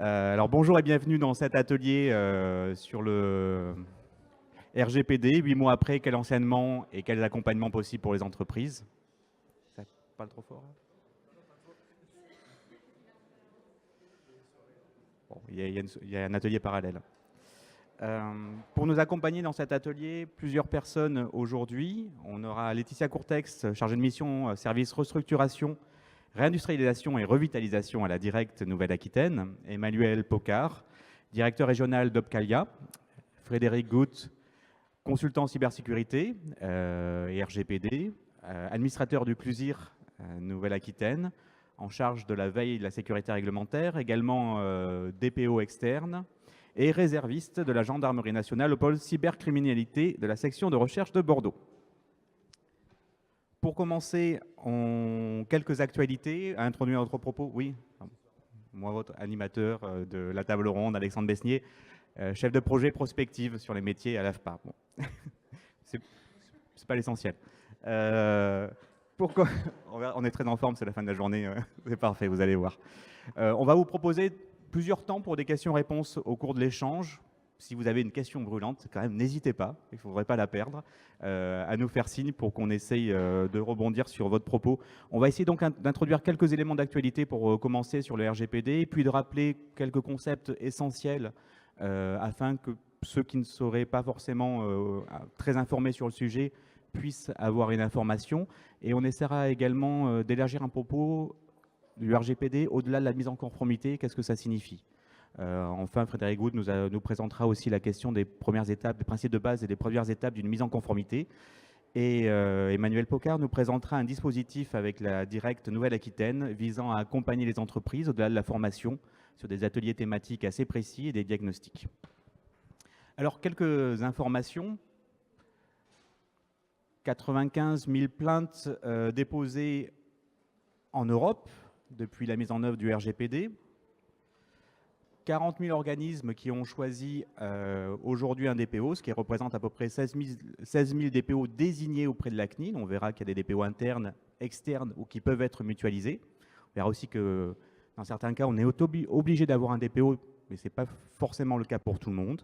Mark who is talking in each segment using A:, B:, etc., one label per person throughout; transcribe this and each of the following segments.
A: Alors bonjour et bienvenue dans cet atelier sur le RGPD. 8 mois après, quel enseignement et quels accompagnements possibles pour les entreprises? Ça parle trop fort là. Bon, il y a un atelier parallèle. Pour nous accompagner dans cet atelier, plusieurs personnes aujourd'hui. On aura Laetitia Courtex, chargée de mission service restructuration, réindustrialisation et revitalisation à la Directe Nouvelle-Aquitaine, Emmanuel Pocard, directeur régional d'Opcalia, Frédéric Goutte, consultant en cybersécurité et RGPD, administrateur du CLUSIR Nouvelle-Aquitaine, en charge de la veille de la sécurité réglementaire, également DPO externe et réserviste de la Gendarmerie nationale au pôle cybercriminalité de la section de recherche de Bordeaux. Pour commencer, quelques actualités à introduire notre propos. Oui, moi, votre animateur de la table ronde, Alexandre Besnier, chef de projet prospective sur les métiers à l'AFPA. Bon. C'est pas l'essentiel. On est très en forme, c'est la fin de la journée, c'est parfait, vous allez voir. On va vous proposer plusieurs temps pour des questions-réponses au cours de l'échange. Si vous avez une question brûlante, quand même, n'hésitez pas, il ne faudrait pas la perdre, à nous faire signe pour qu'on essaye de rebondir sur votre propos. On va essayer donc d'introduire quelques éléments d'actualité pour commencer sur le RGPD, puis de rappeler quelques concepts essentiels afin que ceux qui ne seraient pas forcément très informés sur le sujet puissent avoir une information. Et on essaiera également d'élargir un propos du RGPD au-delà de la mise en conformité. Qu'est-ce que ça signifie? Enfin, Frédéric Goutte nous présentera aussi la question des premières étapes, des principes de base et des premières étapes d'une mise en conformité. Et Emmanuel Pocard nous présentera un dispositif avec la Directe Nouvelle-Aquitaine visant à accompagner les entreprises au-delà de la formation sur des ateliers thématiques assez précis et des diagnostics. Alors, quelques informations. 95 000 plaintes déposées en Europe depuis la mise en œuvre du RGPD. 40 000 organismes qui ont choisi aujourd'hui un DPO, ce qui représente à peu près 16 000 DPO désignés auprès de la CNIL. On verra qu'il y a des DPO internes, externes ou qui peuvent être mutualisés. On verra aussi que dans certains cas, on est obligé d'avoir un DPO, mais ce n'est pas forcément le cas pour tout le monde.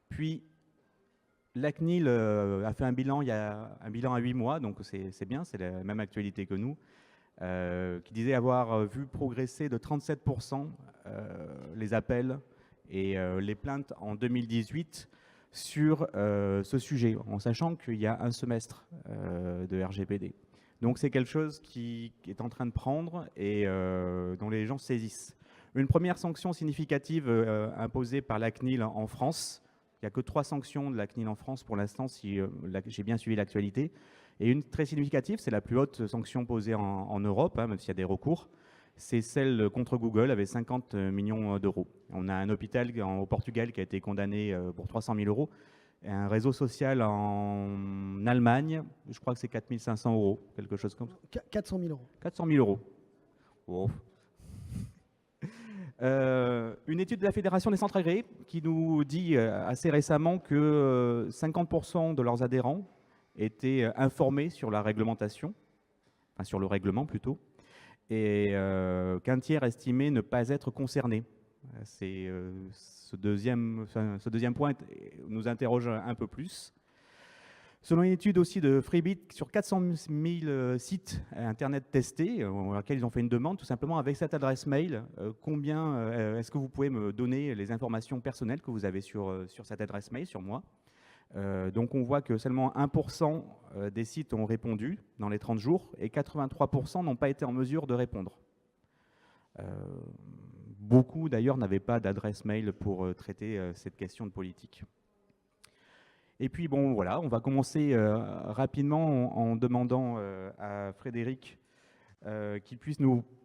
A: Puis, la CNIL a fait un bilan, il y a un bilan à 8 mois, donc c'est bien, c'est la même actualité que nous. Qui disait avoir vu progresser de 37% les appels et les plaintes en 2018 sur ce sujet, en sachant qu'il y a un semestre de RGPD. Donc c'est quelque chose qui est en train de prendre et dont les gens saisissent. Une première sanction significative imposée par la CNIL en France. Il n'y a que 3 sanctions de la CNIL en France pour l'instant, si j'ai bien suivi l'actualité. Et une très significative, c'est la plus haute sanction posée en Europe, même s'il y a des recours, c'est celle contre Google avec 50 millions d'euros. On a un hôpital au Portugal qui a été condamné pour 300 000 euros, et un réseau social en Allemagne, je crois que c'est 4 500 euros, quelque chose comme ça.
B: 400 000 euros.
A: 400 000 euros. Wow. Une étude de la Fédération des centres agréés qui nous dit assez récemment que 50% de leurs adhérents étaient informés sur la réglementation, enfin sur le règlement plutôt, et qu'un tiers estimait ne pas être concerné. Ce deuxième point nous interroge un peu plus. Selon une étude aussi de Freebit, sur 400 000 sites Internet testés, auxquels ils ont fait une demande, tout simplement avec cette adresse mail, combien est-ce que vous pouvez me donner les informations personnelles que vous avez sur cette adresse mail, sur moi? Donc on voit que seulement 1% des sites ont répondu dans les 30 jours et 83% n'ont pas été en mesure de répondre. Beaucoup d'ailleurs n'avaient pas d'adresse mail pour traiter cette question de politique. Et puis bon voilà, on va commencer rapidement en demandant à Frédéric qu'il puisse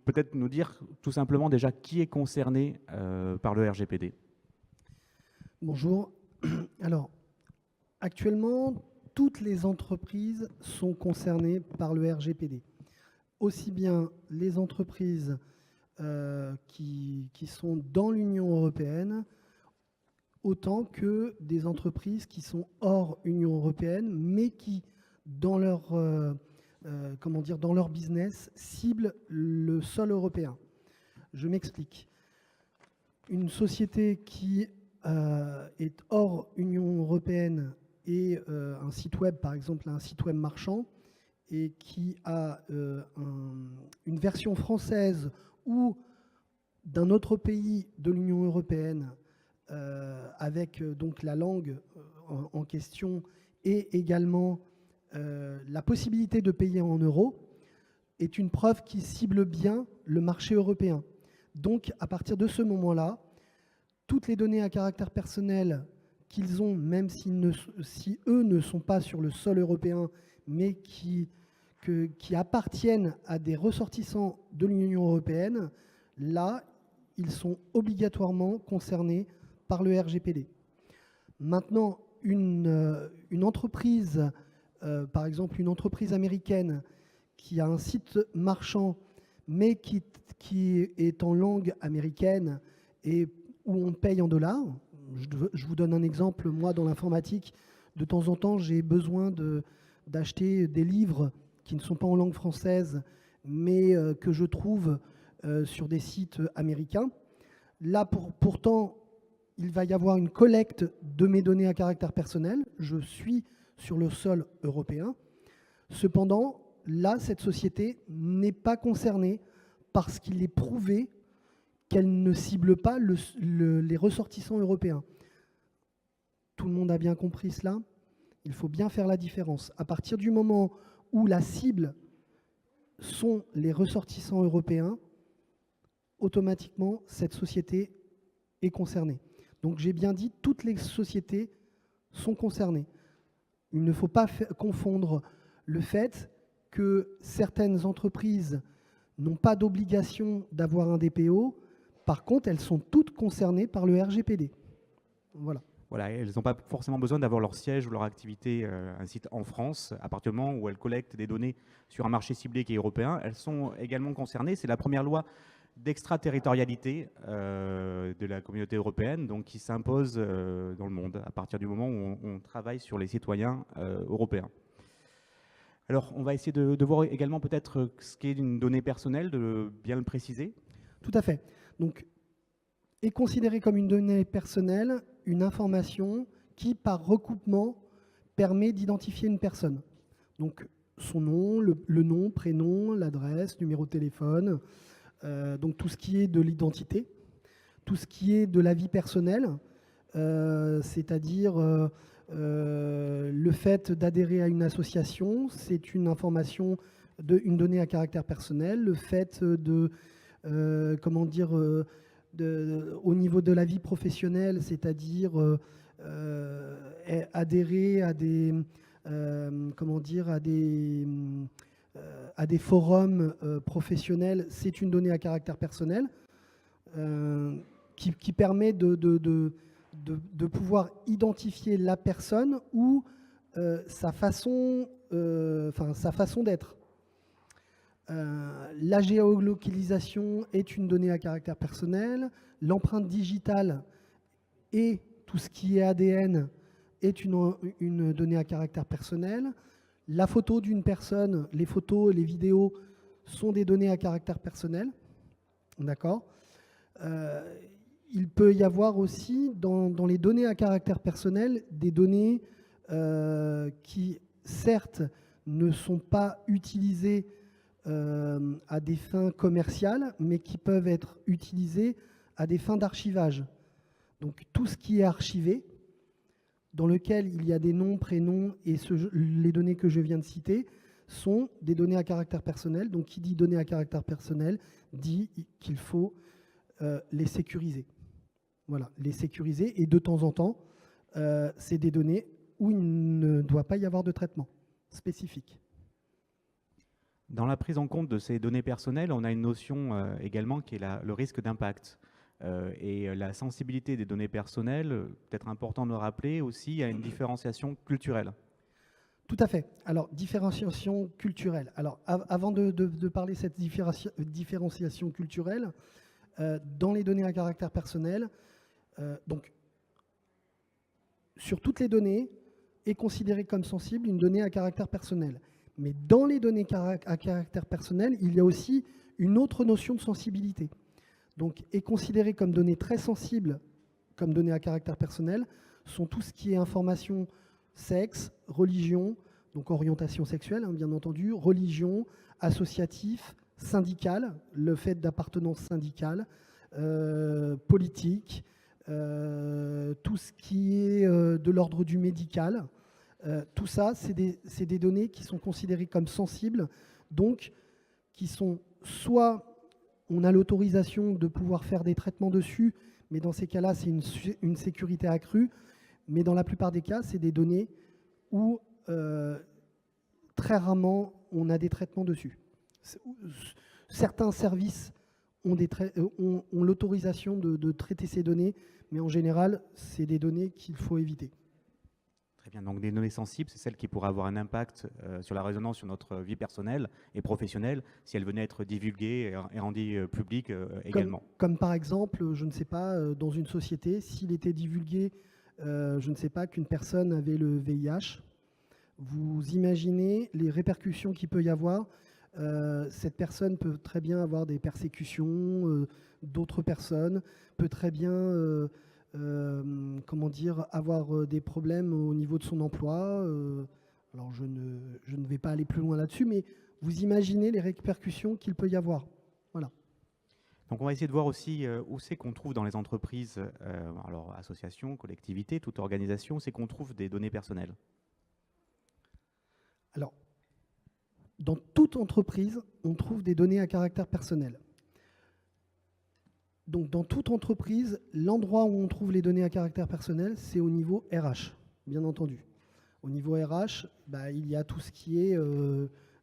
A: peut-être nous dire tout simplement déjà qui est concerné par le RGPD.
B: Bonjour. Alors, actuellement, toutes les entreprises sont concernées par le RGPD. Aussi bien les entreprises qui sont dans l'Union européenne, autant que des entreprises qui sont hors Union européenne, mais qui, dans leur business, ciblent le sol européen. Je m'explique. une société qui est hors Union européenne et un site web, par exemple un site web marchand, et qui a une version française ou d'un autre pays de l'Union européenne avec donc la langue en question et également la possibilité de payer en euros, est une preuve qui cible bien le marché européen. Donc, à partir de ce moment-là, toutes les données à caractère personnel qu'ils ont, même si eux ne sont pas sur le sol européen, mais qui appartiennent à des ressortissants de l'Union européenne, là, ils sont obligatoirement concernés par le RGPD. Maintenant, une entreprise, par exemple une entreprise américaine qui a un site marchand, mais qui est en langue américaine et où on paye en dollars. Je vous donne un exemple. Moi, dans l'informatique, de temps en temps, j'ai besoin d'acheter des livres qui ne sont pas en langue française, mais que je trouve sur des sites américains. Là, pourtant, il va y avoir une collecte de mes données à caractère personnel. Je suis sur le sol européen. Cependant, là, cette société n'est pas concernée parce qu'il est prouvé qu'elle ne cible pas les ressortissants européens. Tout le monde a bien compris cela? Il faut bien faire la différence. À partir du moment où la cible sont les ressortissants européens, automatiquement, cette société est concernée. Donc j'ai bien dit, toutes les sociétés sont concernées. Il ne faut pas confondre le fait que certaines entreprises n'ont pas d'obligation d'avoir un DPO. Par contre, elles sont toutes concernées par le RGPD. Voilà.
A: Voilà, elles n'ont pas forcément besoin d'avoir leur siège ou leur activité, un site en France. À partir du moment où elles collectent des données sur un marché ciblé qui est européen, elles sont également concernées. C'est la première loi d'extraterritorialité de la communauté européenne, donc qui s'impose dans le monde à partir du moment où on travaille sur les citoyens européens. Alors, on va essayer de voir également peut-être ce qu'est une donnée personnelle, de bien le préciser.
B: Tout à fait. Donc, est considérée comme une donnée personnelle une information qui, par recoupement, permet d'identifier une personne. Donc, son nom, le nom, prénom, l'adresse, numéro de téléphone, donc tout ce qui est de l'identité, tout ce qui est de la vie personnelle, c'est-à-dire le fait d'adhérer à une association, c'est une information, une donnée à caractère personnel. Le fait de, au niveau de la vie professionnelle, c'est-à-dire adhérer à des, à des forums professionnels, c'est une donnée à caractère personnel qui permet de pouvoir identifier la personne ou sa façon d'être. La géolocalisation est une donnée à caractère personnel. L'empreinte digitale et tout ce qui est ADN est une donnée à caractère personnel. La photo d'une personne, les photos et les vidéos sont des données à caractère personnel. D'accord ? Il peut y avoir aussi dans les données à caractère personnel des données qui, certes, ne sont pas utilisées à des fins commerciales, mais qui peuvent être utilisées à des fins d'archivage. Donc tout ce qui est archivé, dans lequel il y a des noms, prénoms et les données que je viens de citer, sont des données à caractère personnel. Donc qui dit données à caractère personnel dit qu'il faut les sécuriser. Voilà, les sécuriser. Et de temps en temps, c'est des données où il ne doit pas y avoir de traitement spécifique.
A: Dans la prise en compte de ces données personnelles, on a une notion également qui est le risque d'impact. Et la sensibilité des données personnelles, peut-être important de le rappeler aussi, il y a une différenciation culturelle.
B: Tout à fait. Alors, différenciation culturelle. Alors, avant de parler de cette différenciation culturelle, dans les données à caractère personnel, donc, sur toutes les données, est considérée comme sensible une donnée à caractère personnel. Mais dans les données à caractère personnel, il y a aussi une autre notion de sensibilité. Donc, est considéré comme données très sensibles, comme données à caractère personnel, sont tout ce qui est information, sexe, religion, donc orientation sexuelle, hein, bien entendu, religion, associatif, syndical, le fait d'appartenance syndicale, politique, tout ce qui est de l'ordre du médical. Tout ça, c'est des données qui sont considérées comme sensibles, donc qui sont soit on a l'autorisation de pouvoir faire des traitements dessus, mais dans ces cas-là, c'est une sécurité accrue. Mais dans la plupart des cas, c'est des données où très rarement on a des traitements dessus. Certains services ont l'autorisation de traiter ces données, mais en général, c'est des données qu'il faut éviter.
A: Très bien, donc des données sensibles, c'est celles qui pourraient avoir un impact sur la résonance sur notre vie personnelle et professionnelle si elles venaient être divulguées et rendues publiques également.
B: Comme par exemple, je ne sais pas, dans une société, s'il était divulgué, je ne sais pas, qu'une personne avait le VIH, vous imaginez les répercussions qu'il peut y avoir. Cette personne peut très bien avoir des persécutions, d'autres personnes, peut très bien comment dire, avoir des problèmes au niveau de son emploi. Alors je ne vais pas aller plus loin là-dessus, mais vous imaginez les répercussions qu'il peut y avoir. Voilà.
A: Donc on va essayer de voir aussi où c'est qu'on trouve dans les entreprises, alors associations, collectivités, toute organisation, c'est qu'on trouve des données personnelles.
B: Alors, dans toute entreprise, on trouve des données à caractère personnel. Donc, dans toute entreprise, l'endroit où on trouve les données à caractère personnel, c'est au niveau RH, bien entendu. Au niveau RH, il y a tout ce qui est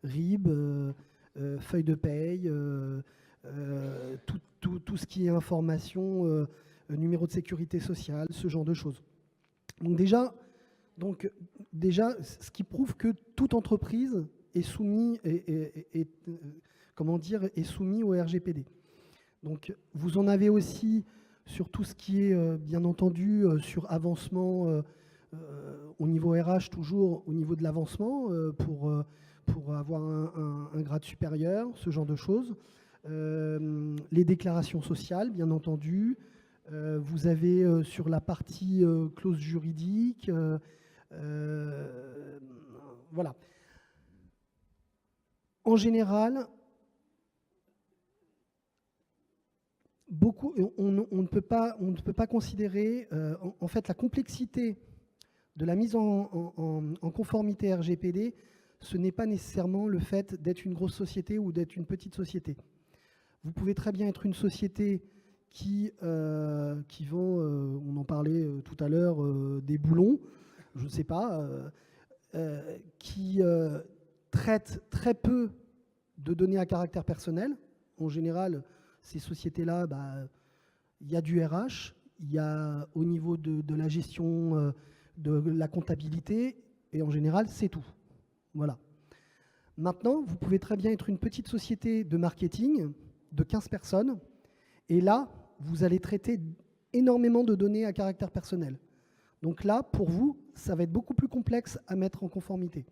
B: RIB, feuille de paye, tout ce qui est information, numéro de sécurité sociale, ce genre de choses. Donc déjà, ce qui prouve que toute entreprise est soumise est soumis au RGPD. Donc, vous en avez aussi sur tout ce qui est, bien entendu, sur avancement au niveau RH, toujours au niveau de l'avancement, pour avoir un grade supérieur, ce genre de choses. Les déclarations sociales, bien entendu. Vous avez sur la partie clause juridique. Voilà. En général, on ne peut pas considérer, en fait, la complexité de la mise en conformité RGPD, ce n'est pas nécessairement le fait d'être une grosse société ou d'être une petite société. Vous pouvez très bien être une société qui vend, on en parlait tout à l'heure, des boulons, je ne sais pas, qui traite très peu de données à caractère personnel. En général, ces sociétés-là, il y a du RH, il y a au niveau de la gestion de la comptabilité, et en général, c'est tout. Voilà. Maintenant, vous pouvez très bien être une petite société de marketing de 15 personnes, et là, vous allez traiter énormément de données à caractère personnel. Donc là, pour vous, ça va être beaucoup plus complexe à mettre en conformité.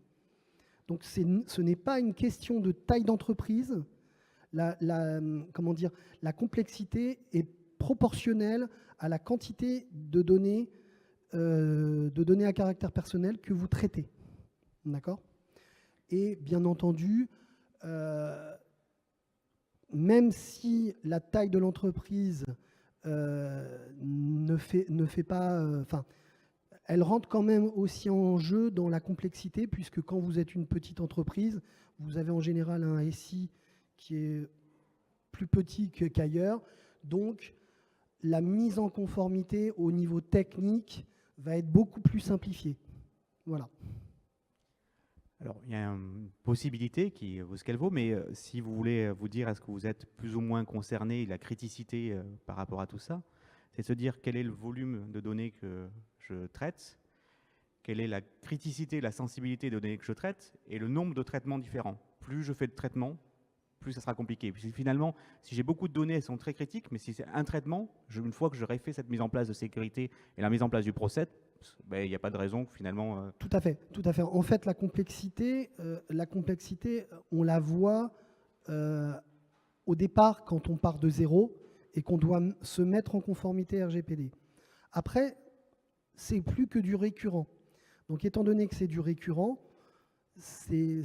B: Donc ce n'est pas une question de taille d'entreprise. Comment dire, la complexité est proportionnelle à la quantité de données à caractère personnel que vous traitez. D'accord ? Et bien entendu, même si la taille de l'entreprise ne fait pas... elle rentre quand même aussi en jeu dans la complexité, puisque quand vous êtes une petite entreprise, vous avez en général un SI qui est plus petit qu'ailleurs. Donc, la mise en conformité au niveau technique va être beaucoup plus simplifiée. Voilà.
A: Alors, il y a une possibilité qui vaut ce qu'elle vaut, mais si vous voulez vous dire est-ce que vous êtes plus ou moins concerné, la criticité par rapport à tout ça, c'est se dire quel est le volume de données que je traite, quelle est la criticité, la sensibilité des données que je traite, et le nombre de traitements différents. Plus je fais de traitements, plus ça sera compliqué. Puis finalement, si j'ai beaucoup de données, elles sont très critiques, mais si c'est un traitement, une fois que j'aurai fait cette mise en place de sécurité et la mise en place du process, il n'y a pas de raison que finalement...
B: Tout à fait, tout à fait. En fait, la complexité, on la voit au départ quand on part de zéro, et qu'on doit se mettre en conformité RGPD. Après, c'est plus que du récurrent. Donc, étant donné que c'est du récurrent, c'est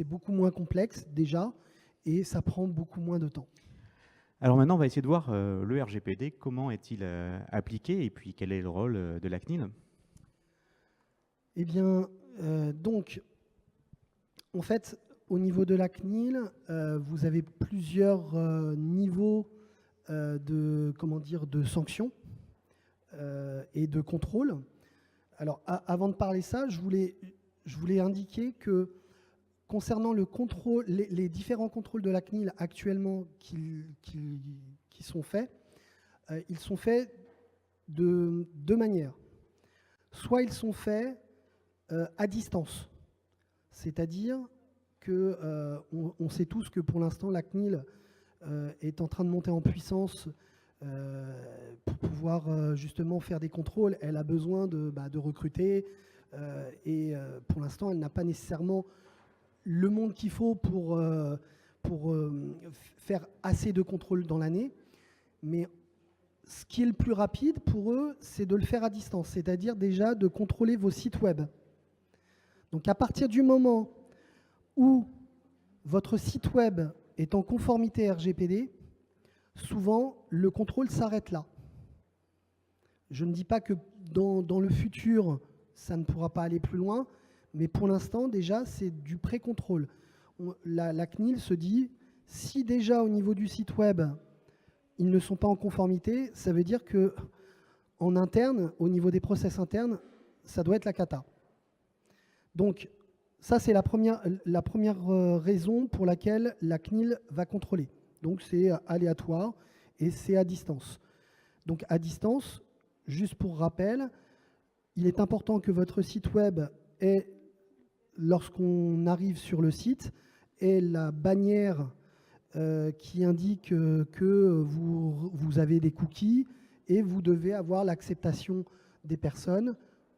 B: beaucoup moins complexe déjà et ça prend beaucoup moins de temps.
A: Alors maintenant, on va essayer de voir le RGPD, comment est-il appliqué et puis quel est le rôle de la CNIL.
B: Eh bien, donc, en fait, au niveau de la CNIL, vous avez plusieurs niveaux de sanctions et de contrôle. Alors, avant de parler ça, je voulais indiquer que concernant le contrôle, les différents contrôles de la CNIL actuellement qui sont faits, ils sont faits de deux manières. Soit ils sont faits à distance, c'est-à-dire que on sait tous que pour l'instant la CNIL est en train de monter en puissance pour pouvoir justement faire des contrôles. Elle a besoin de recruter et pour l'instant elle n'a pas nécessairement le monde qu'il faut pour faire assez de contrôles dans l'année. Mais ce qui est le plus rapide pour eux, c'est de le faire à distance, c'est-à-dire déjà de contrôler vos sites web. Donc à partir du moment où votre site web est en conformité RGPD, souvent le contrôle s'arrête là. Je ne dis pas que dans le futur, ça ne pourra pas aller plus loin, mais pour l'instant, déjà, c'est du pré-contrôle. La CNIL se dit, si déjà au niveau du site web, ils ne sont pas en conformité, ça veut dire que en interne, au niveau des process internes, ça doit être la cata. Donc, ça, c'est la première raison pour laquelle la CNIL va contrôler. Donc, c'est aléatoire et c'est à distance. Donc, à distance, juste pour rappel, il est important que votre site web ait, lorsqu'on arrive sur le site, ait la bannière qui indique que vous avez des cookies et vous devez avoir l'acceptation des personnes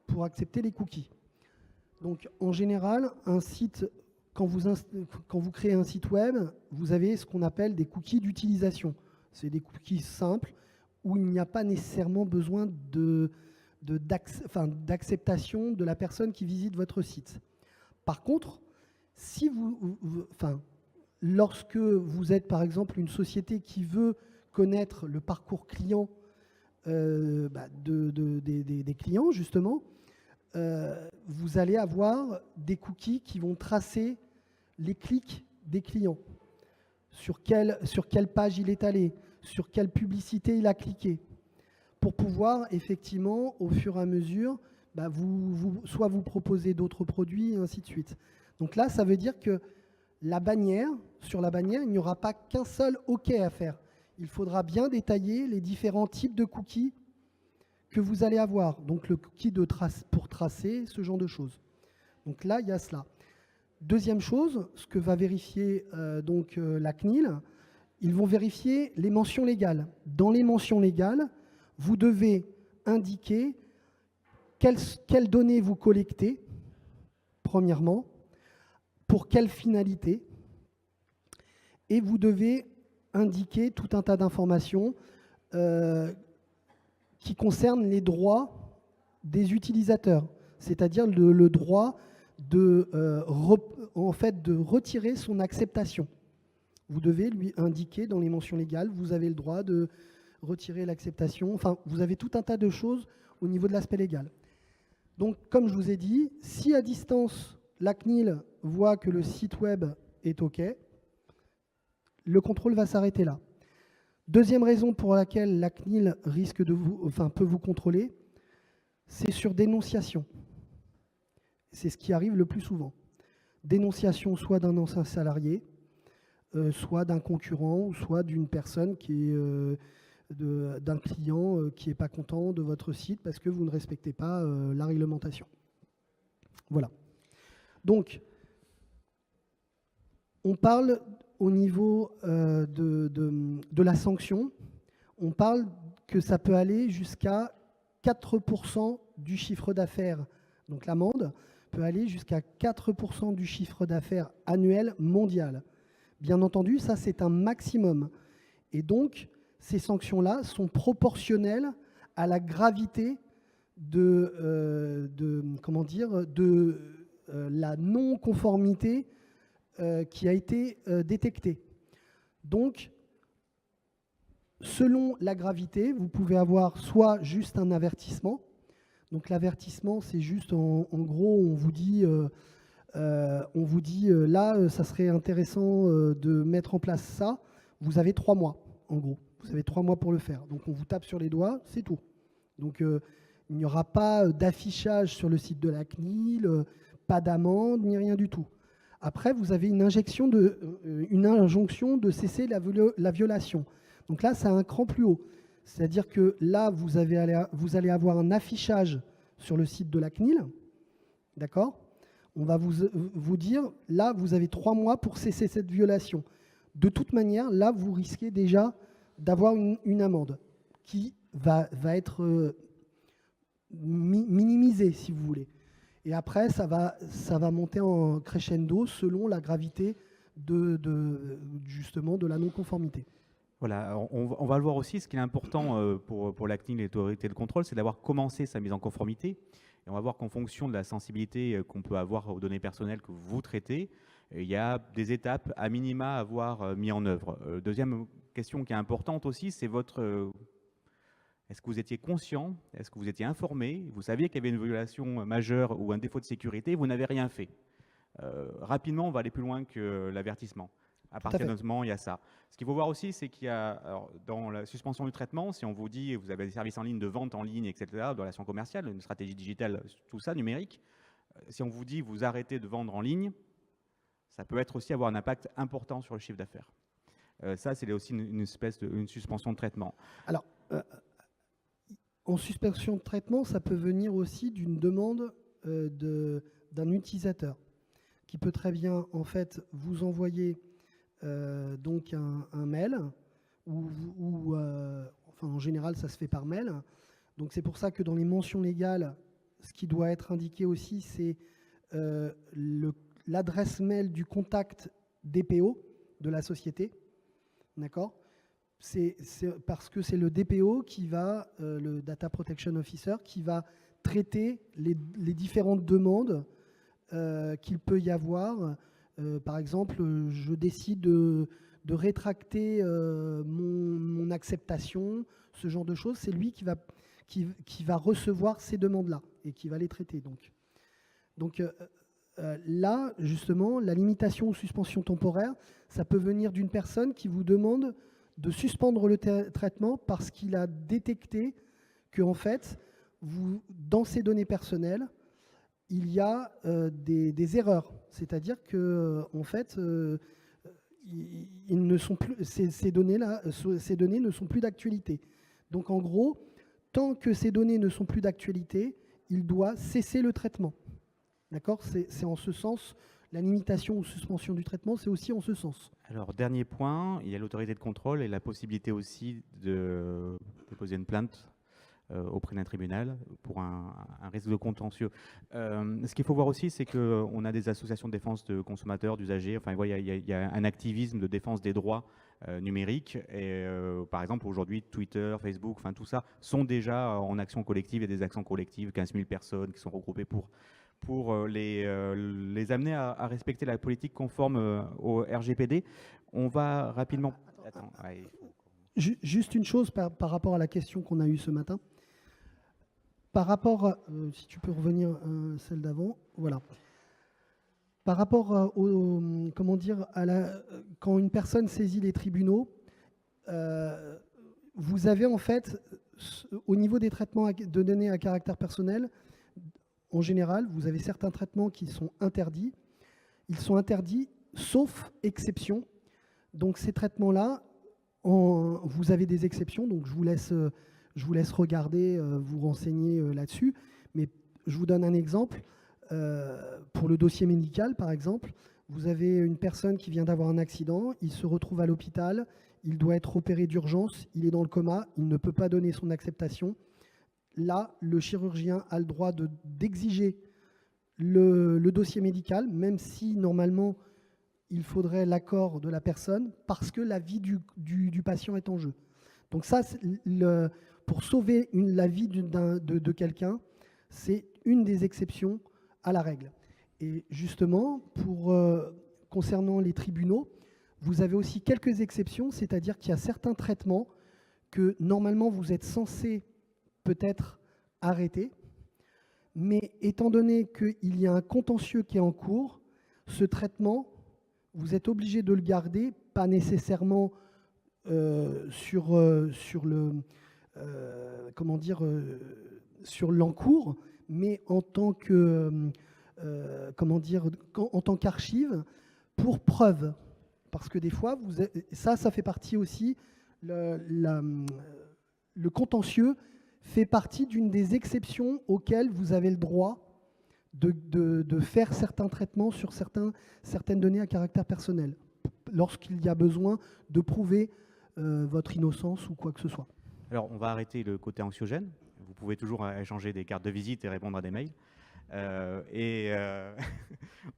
B: pour accepter les cookies. Donc, en général, un site, quand vous créez un site web, vous avez ce qu'on appelle des cookies d'utilisation. C'est des cookies simples où il n'y a pas nécessairement besoin d'acceptation de la personne qui visite votre site. Par contre, si lorsque vous êtes par exemple une société qui veut connaître le parcours client des clients, justement, vous allez avoir des cookies qui vont tracer les clics des clients. Sur quelle page il est allé, sur quelle publicité il a cliqué, pour pouvoir effectivement, au fur et à mesure, soit vous proposer d'autres produits, et ainsi de suite. Donc là, ça veut dire que sur la bannière, il n'y aura pas qu'un seul OK à faire. Il faudra bien détailler les différents types de cookies que vous allez avoir. Donc le cookie pour tracer, ce genre de choses. Donc là, il y a cela. Deuxième chose, ce que va vérifier la CNIL, ils vont vérifier les mentions légales. Dans les mentions légales, vous devez indiquer quelles données vous collectez, premièrement, pour quelle finalité, et vous devez indiquer tout un tas d'informations qui concernent les droits des utilisateurs, c'est-à-dire le droit de retirer son acceptation. Vous devez lui indiquer dans les mentions légales, vous avez le droit de retirer l'acceptation. Enfin, vous avez tout un tas de choses au niveau de l'aspect légal. Donc, comme je vous ai dit, si à distance, la CNIL voit que le site web est OK, le contrôle va s'arrêter là. Deuxième raison pour laquelle la CNIL peut vous contrôler, c'est sur dénonciation. C'est ce qui arrive le plus souvent. Dénonciation soit d'un ancien salarié, soit d'un concurrent, ou soit d'une personne qui est d'un client qui n'est pas content de votre site parce que vous ne respectez pas la réglementation. Voilà. Donc, on parle au niveau de la sanction, on parle que ça peut aller jusqu'à 4% du chiffre d'affaires. Donc l'amende peut aller jusqu'à 4% du chiffre d'affaires annuel mondial. Bien entendu, ça c'est un maximum. Et donc, ces sanctions-là sont proportionnelles à la gravité de la non-conformité qui a été détectée. Donc, selon la gravité, vous pouvez avoir soit juste un avertissement. Donc l'avertissement, c'est juste en gros, on vous dit là, ça serait intéressant de mettre en place ça. Vous avez 3 mois, en gros. Vous avez 3 mois pour le faire. Donc on vous tape sur les doigts, c'est tout. Donc il n'y aura pas d'affichage sur le site de la CNIL, pas d'amende, ni rien du tout. Après, vous avez une injonction de cesser la violation. Donc là, c'est un cran plus haut. C'est-à-dire que là, vous allez avoir un affichage sur le site de la CNIL. D'accord ? On va vous dire, là, vous avez 3 mois pour cesser cette violation. De toute manière, là, vous risquez déjà d'avoir une amende qui va être minimisée, si vous voulez. Et après, ça va monter en crescendo selon la gravité justement de la non-conformité.
A: Voilà, on va le voir aussi, ce qui est important pour la CNIL et l'autorité de contrôle, c'est d'avoir commencé sa mise en conformité. Et on va voir qu'en fonction de la sensibilité qu'on peut avoir aux données personnelles que vous traitez, il y a des étapes à minima à avoir mis en œuvre. Deuxième question qui est importante aussi, c'est est-ce que vous étiez conscient, est-ce que vous étiez informé, vous saviez qu'il y avait une violation majeure ou un défaut de sécurité, vous n'avez rien fait. Rapidement, on va aller plus loin que l'avertissement. À partir de ce moment, il y a ça. Ce qu'il faut voir aussi, c'est qu'il y a, alors, dans la suspension du traitement, si on vous dit, vous avez des services en ligne, de vente en ligne, etc., de relations commerciales, une stratégie digitale, tout ça, numérique, si on vous dit, vous arrêtez de vendre en ligne, ça peut être aussi avoir un impact important sur le chiffre d'affaires. Ça, c'est aussi une espèce de suspension de traitement.
B: Alors, en suspension de traitement, ça peut venir aussi d'une demande d'un utilisateur qui peut très bien, en fait, vous envoyer donc un mail, enfin en général ça se fait par mail. Donc c'est pour ça que dans les mentions légales, ce qui doit être indiqué aussi, c'est l'adresse mail du contact DPO de la société. D'accord ? C'est parce que c'est le DPO qui va, le Data Protection Officer, qui va traiter les différentes demandes qu'il peut y avoir. Par exemple, je décide de rétracter mon acceptation, ce genre de choses. C'est lui qui va recevoir ces demandes-là et qui va les traiter. Donc là, justement, la limitation ou suspension temporaire, ça peut venir d'une personne qui vous demande de suspendre le traitement parce qu'il a détecté que, en fait, dans ces données personnelles, il y a des erreurs. C'est-à-dire que, en fait, ces données ne sont plus d'actualité. Donc, en gros, tant que ces données ne sont plus d'actualité, il doit cesser le traitement. D'accord ? C'est en ce sens, la limitation ou suspension du traitement, c'est aussi en ce sens.
A: Alors, dernier point, il y a l'autorité de contrôle et la possibilité aussi de déposer une plainte auprès d'un tribunal pour un risque de contentieux. Ce qu'il faut voir aussi, c'est qu'on a des associations de défense de consommateurs, d'usagers. Enfin, il y a un activisme de défense des droits numériques. Et par exemple, aujourd'hui, Twitter, Facebook, enfin tout ça sont déjà en action collective. Il y a des actions collectives, 15 000 personnes qui sont regroupées pour les amener à respecter la politique conforme au RGPD. On va rapidement... Attends, ouais.
B: Juste une chose par rapport à la question qu'on a eue ce matin. Par rapport, si tu peux revenir à celle d'avant, voilà. Par rapport quand une personne saisit les tribunaux, vous avez en fait, au niveau des traitements de données à caractère personnel, en général, vous avez certains traitements qui sont interdits. Ils sont interdits sauf exception. Donc ces traitements-là, vous avez des exceptions, donc je vous laisse regarder, vous renseigner là-dessus. Mais je vous donne un exemple. Pour le dossier médical, par exemple, vous avez une personne qui vient d'avoir un accident, il se retrouve à l'hôpital, il doit être opéré d'urgence, il est dans le coma, il ne peut pas donner son acceptation. Là, le chirurgien a le droit d'exiger le dossier médical, même si normalement il faudrait l'accord de la personne, parce que la vie du patient est en jeu. Donc ça, pour sauver la vie de quelqu'un, c'est une des exceptions à la règle. Et justement, concernant les tribunaux, vous avez aussi quelques exceptions, c'est-à-dire qu'il y a certains traitements que normalement vous êtes censé peut-être arrêter, mais étant donné qu'il y a un contentieux qui est en cours, ce traitement, vous êtes obligé de le garder, pas nécessairement sur l'encours, mais en tant qu'archive pour preuve. Parce que des fois, ça fait partie aussi, le contentieux fait partie d'une des exceptions auxquelles vous avez le droit de faire certains traitements sur certaines données à caractère personnel, lorsqu'il y a besoin de prouver votre innocence ou quoi que ce soit.
A: Alors, on va arrêter le côté anxiogène. Vous pouvez toujours échanger des cartes de visite et répondre à des mails.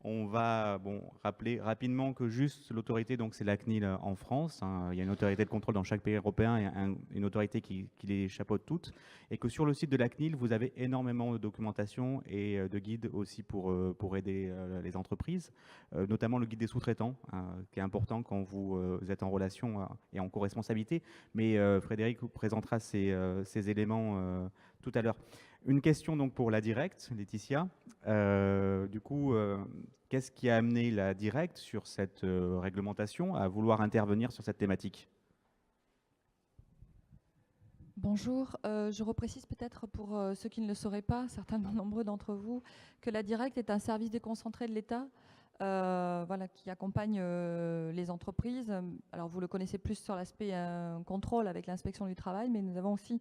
A: On va rappeler rapidement que juste l'autorité, donc c'est la CNIL en France, hein, il y a une autorité de contrôle dans chaque pays européen et une autorité qui les chapeaute toutes, et que sur le site de la CNIL, vous avez énormément de documentation et de guides aussi pour aider les entreprises, notamment le guide des sous-traitants, qui est important quand vous êtes en relation et en co-responsabilité, mais Frédéric vous présentera ces éléments tout à l'heure. Une question donc pour la Directe, Laetitia. Du coup, qu'est-ce qui a amené la Directe sur cette réglementation à vouloir intervenir sur cette thématique ?
C: Bonjour, je reprécise peut-être pour ceux qui ne le sauraient pas, certainement nombreux d'entre vous, que la Directe est un service déconcentré de l'État qui accompagne les entreprises. Alors vous le connaissez plus sur l'aspect contrôle avec l'inspection du travail, mais nous avons aussi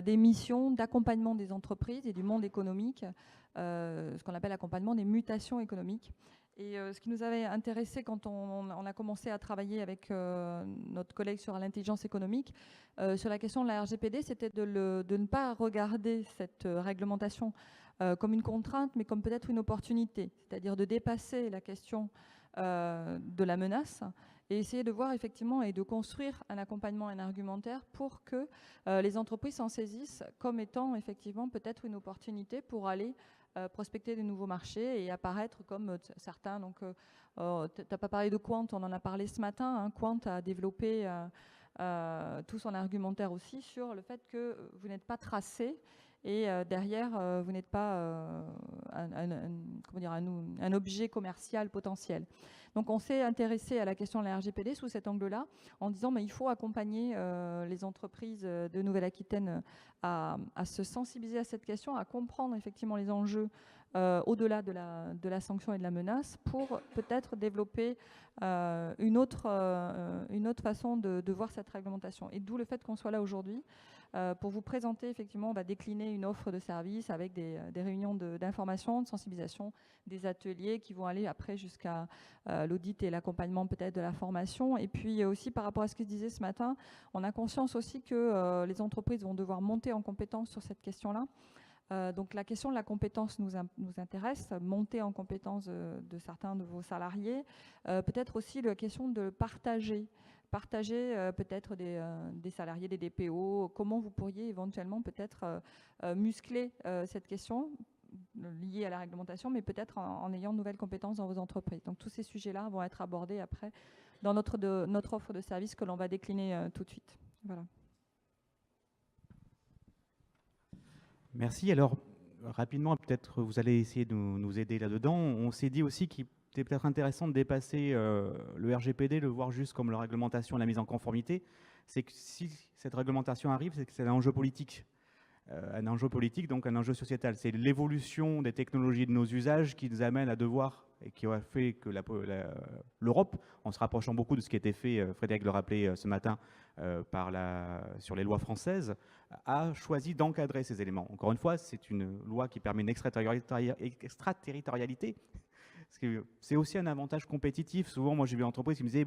C: des missions d'accompagnement des entreprises et du monde économique, ce qu'on appelle l'accompagnement des mutations économiques. Et ce qui nous avait intéressé quand on a commencé à travailler avec notre collègue sur l'intelligence économique, sur la question de la RGPD, c'était de ne pas regarder cette réglementation comme une contrainte, mais comme peut-être une opportunité, c'est-à-dire de dépasser la question de la menace et essayer de voir effectivement et de construire un accompagnement, un argumentaire pour que les entreprises s'en saisissent comme étant effectivement peut-être une opportunité pour aller prospecter de nouveaux marchés et apparaître comme certains. Donc, tu n'as pas parlé de Quant, on en a parlé ce matin. Hein. Quant a développé tout son argumentaire aussi sur le fait que vous n'êtes pas tracé et derrière, vous n'êtes pas un objet commercial potentiel. Donc on s'est intéressé à la question de la RGPD sous cet angle-là, en disant mais il faut accompagner les entreprises de Nouvelle-Aquitaine à se sensibiliser à cette question, à comprendre effectivement les enjeux au-delà de la sanction et de la menace, pour peut-être développer une autre façon de voir cette réglementation. Et d'où le fait qu'on soit là aujourd'hui, pour vous présenter, effectivement, on va décliner une offre de service avec des réunions d'information, de sensibilisation, des ateliers qui vont aller après jusqu'à l'audit et l'accompagnement peut-être de la formation. Et puis aussi par rapport à ce que je disais ce matin, on a conscience aussi que les entreprises vont devoir monter en compétence sur cette question-là. Donc la question de la compétence nous intéresse, monter en compétence de certains de vos salariés. Peut-être aussi la question de partager peut-être des salariés, des DPO, comment vous pourriez éventuellement peut-être muscler cette question liée à la réglementation, mais peut-être en ayant de nouvelles compétences dans vos entreprises. Donc tous ces sujets-là vont être abordés après dans notre offre de service que l'on va décliner tout de suite. Voilà.
A: Merci. Alors, rapidement, peut-être vous allez essayer de nous aider là-dedans. On s'est dit aussi qu'il était peut-être intéressant de dépasser le RGPD, le voir juste comme la réglementation et la mise en conformité. C'est que si cette réglementation arrive, c'est que c'est un enjeu politique. Donc un enjeu sociétal. C'est l'évolution des technologies de nos usages qui nous amène à devoir, et qui a fait que l'Europe, en se rapprochant beaucoup de ce qui a été fait, Frédéric le rappelait ce matin, sur les lois françaises, a choisi d'encadrer ces éléments. Encore une fois, c'est une loi qui permet une extraterritorialité. C'est aussi un avantage compétitif. Souvent, moi, j'ai vu des entreprises qui me disaient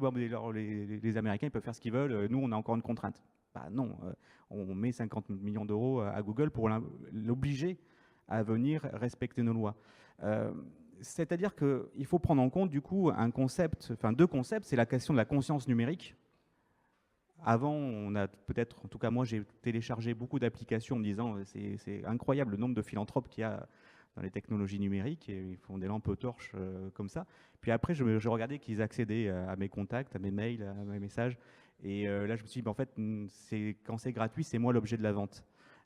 A: les Américains, ils peuvent faire ce qu'ils veulent, nous, on a encore une contrainte. Bah non, on met 50 millions d'euros à Google pour l'obliger à venir respecter nos lois. C'est-à-dire qu'il faut prendre en compte, du coup, deux concepts. C'est la question de la conscience numérique, avant, on a peut-être, en tout cas moi, j'ai téléchargé beaucoup d'applications en me disant c'est incroyable le nombre de philanthropes qu'il y a dans les technologies numériques et ils font des lampes torches comme ça. Puis après, je regardais qu'ils accédaient à mes contacts, à mes mails, à mes messages. Et là, je me suis dit, en fait, quand c'est gratuit, c'est moi l'objet de la vente.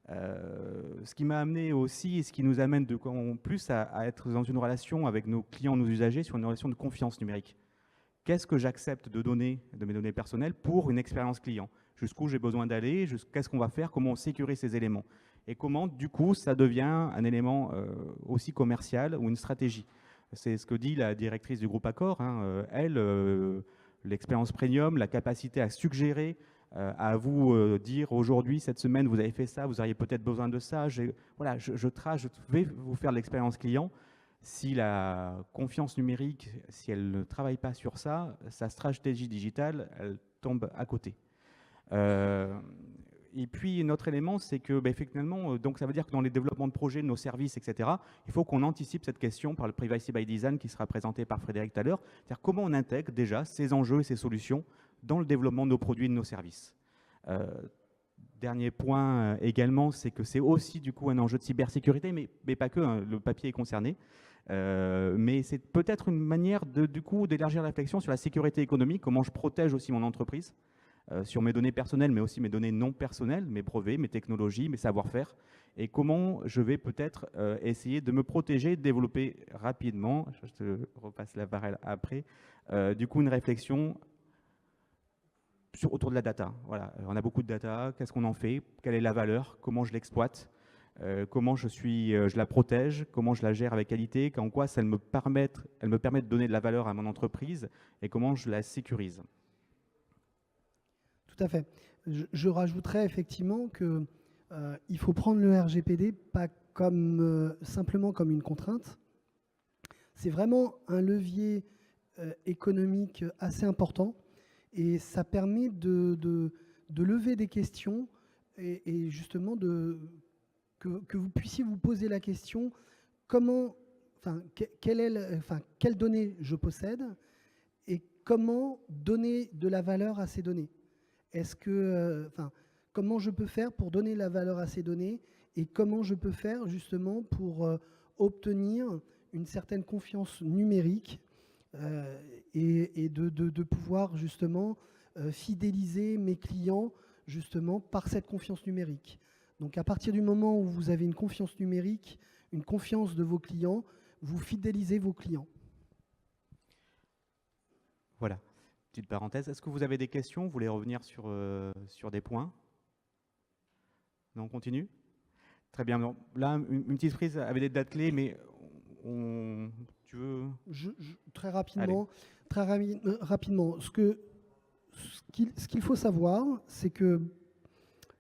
A: Ce qui m'a amené aussi, et ce qui nous amène en plus à être dans une relation avec nos clients, nos usagers, sur une relation de confiance numérique. Qu'est-ce que j'accepte de donner de mes données personnelles pour une expérience client? Jusqu'où j'ai besoin d'aller? Qu'est-ce qu'on va faire? Comment on sécurise ces éléments? Et comment, du coup, ça devient un élément aussi commercial ou une stratégie? C'est ce que dit la directrice du groupe Accor. Hein. Elle, l'expérience premium, la capacité à suggérer, à vous dire aujourd'hui, cette semaine, vous avez fait ça, vous auriez peut-être besoin de ça. Voilà, je vais vous faire l'expérience client. Si la confiance numérique, si elle ne travaille pas sur ça, sa stratégie digitale, elle tombe à côté. Et puis, un autre élément, c'est que finalement, donc ça veut dire que dans les développements de projets, de nos services, etc., il faut qu'on anticipe cette question par le Privacy by Design qui sera présenté par Frédéric tout à l'heure. C'est-à-dire comment on intègre déjà ces enjeux et ces solutions dans le développement de nos produits et de nos services. Dernier point également, c'est que c'est aussi du coup un enjeu de cybersécurité, mais pas que, hein, le papier est concerné. Mais c'est peut-être une manière du coup d'élargir la réflexion sur la sécurité économique, comment je protège aussi mon entreprise sur mes données personnelles, mais aussi mes données non personnelles, mes brevets, mes technologies, mes savoir-faire, et comment je vais peut-être essayer de me protéger, de développer rapidement, je te repasse la barrelle après, du coup une réflexion autour de la data. Voilà. On a beaucoup de data, qu'est-ce qu'on en fait, quelle est la valeur, comment je l'exploite, comment je la protège, comment je la gère avec qualité, en quoi elle me permet de donner de la valeur à mon entreprise et comment je la sécurise.
B: Tout à fait. Je rajouterais effectivement que il faut prendre le RGPD pas comme simplement comme une contrainte. C'est vraiment un levier économique assez important et ça permet de lever des questions et justement que vous puissiez vous poser la question quelles données je possède et comment donner de la valeur à ces données. Comment je peux faire pour donner la valeur à ces données et comment je peux faire justement pour obtenir une certaine confiance numérique et de pouvoir justement fidéliser mes clients justement par cette confiance numérique. Donc à partir du moment où vous avez une confiance numérique, une confiance de vos clients, vous fidélisez vos clients.
A: Voilà, petite parenthèse. Est-ce que vous avez des questions? Vous voulez revenir sur des points? Non, on continue? Très bien. Donc, là, une petite prise avec des dates clés, mais tu veux...
B: Très rapidement, ce qu'il faut savoir, c'est que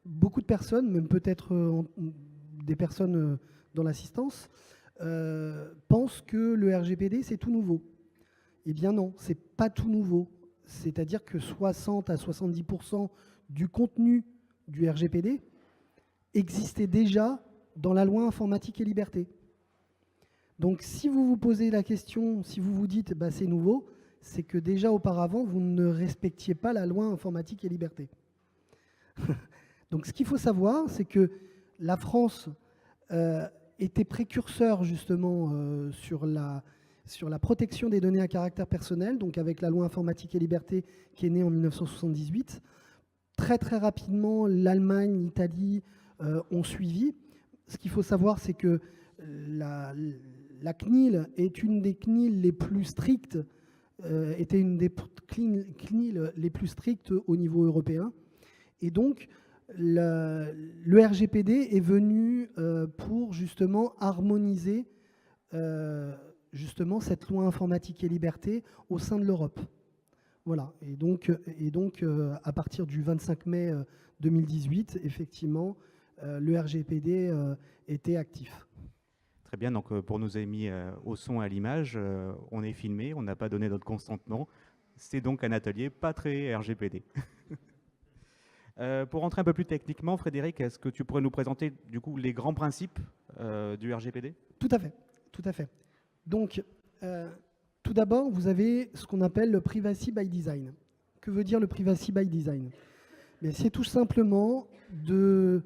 B: beaucoup de personnes, même peut-être des personnes dans l'assistance, pensent que le RGPD, c'est tout nouveau. Eh bien non, c'est pas tout nouveau. C'est-à-dire que 60 à 70% du contenu du RGPD existait déjà dans la loi informatique et liberté. Donc si vous vous posez la question, si vous vous dites c'est nouveau, c'est que déjà auparavant, vous ne respectiez pas la loi informatique et liberté. Donc ce qu'il faut savoir, c'est que la France était précurseur justement sur la protection des données à caractère personnel, donc avec la loi informatique et liberté qui est née en 1978. Très très rapidement, l'Allemagne, l'Italie ont suivi. Ce qu'il faut savoir, c'est que la CNIL est une des CNIL les plus strictes, était une des CNIL les plus strictes au niveau européen. Et donc, le RGPD est venu pour justement harmoniser justement cette loi informatique et liberté au sein de l'Europe. Voilà. Et donc à partir du 25 mai 2018, effectivement, le RGPD était actif.
A: Très bien, donc pour nos amis au son et à l'image, on est filmé, on n'a pas donné notre consentement. C'est donc un atelier pas très RGPD. Pour rentrer un peu plus techniquement, Frédéric, est-ce que tu pourrais nous présenter du coup les grands principes du RGPD?
B: Tout à fait, tout à fait. Donc, tout d'abord, vous avez ce qu'on appelle le Privacy by Design. Que veut dire le Privacy by Design? Mais c'est tout simplement de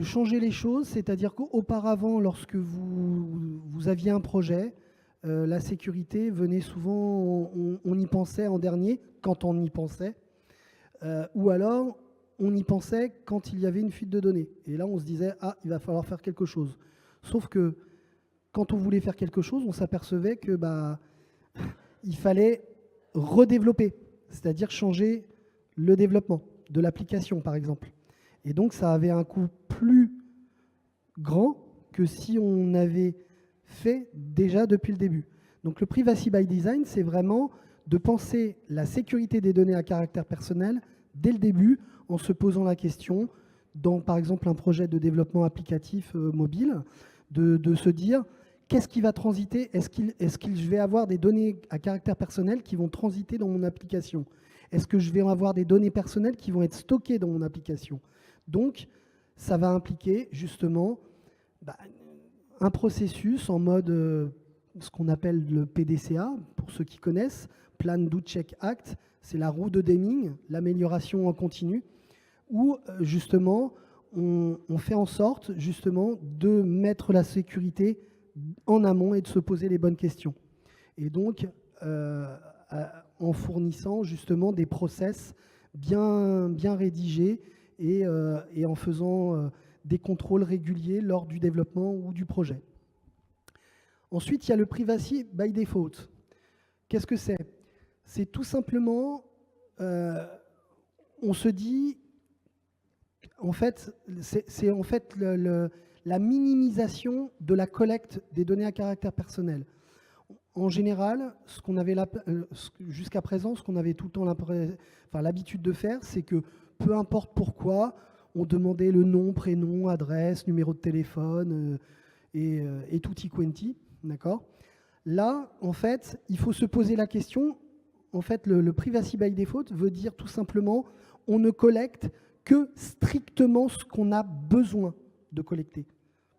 B: changer les choses, c'est-à-dire qu'auparavant, lorsque vous aviez un projet, la sécurité venait souvent, on y pensait en dernier, quand on y pensait, ou alors on y pensait quand il y avait une fuite de données. Et là, on se disait, ah, il va falloir faire quelque chose. Sauf que quand on voulait faire quelque chose, on s'apercevait que il fallait redévelopper, c'est-à-dire changer le développement de l'application, par exemple. Et donc, ça avait un coût plus grand que si on avait fait déjà depuis le début. Donc, le Privacy by Design, c'est vraiment de penser la sécurité des données à caractère personnel dès le début, en se posant la question, dans par exemple un projet de développement applicatif mobile, de se dire qu'est-ce qui va transiter, est-ce que je vais avoir des données à caractère personnel qui vont transiter dans mon application? Est-ce que je vais avoir des données personnelles qui vont être stockées dans mon application? Donc, ça va impliquer justement un processus en mode ce qu'on appelle le PDCA, pour ceux qui connaissent, Plan, Do, Check, Act, c'est la roue de Deming, l'amélioration en continu, où justement on fait en sorte justement de mettre la sécurité en amont et de se poser les bonnes questions. Et donc, en fournissant justement des process bien rédigés et en faisant des contrôles réguliers lors du développement ou du projet. Ensuite, il y a le Privacy by Default. Qu'est-ce que c'est? C'est tout simplement, on se dit, en fait, c'est en fait la minimisation de la collecte des données à caractère personnel. En général, ce qu'on avait jusqu'à présent, ce qu'on avait tout le temps l'habitude de faire, c'est que peu importe pourquoi, on demandait le nom, prénom, adresse, numéro de téléphone et tutti quanti, d'accord? Là, en fait, il faut se poser la question. En fait, le Privacy by Default veut dire tout simplement, on ne collecte que strictement ce qu'on a besoin de collecter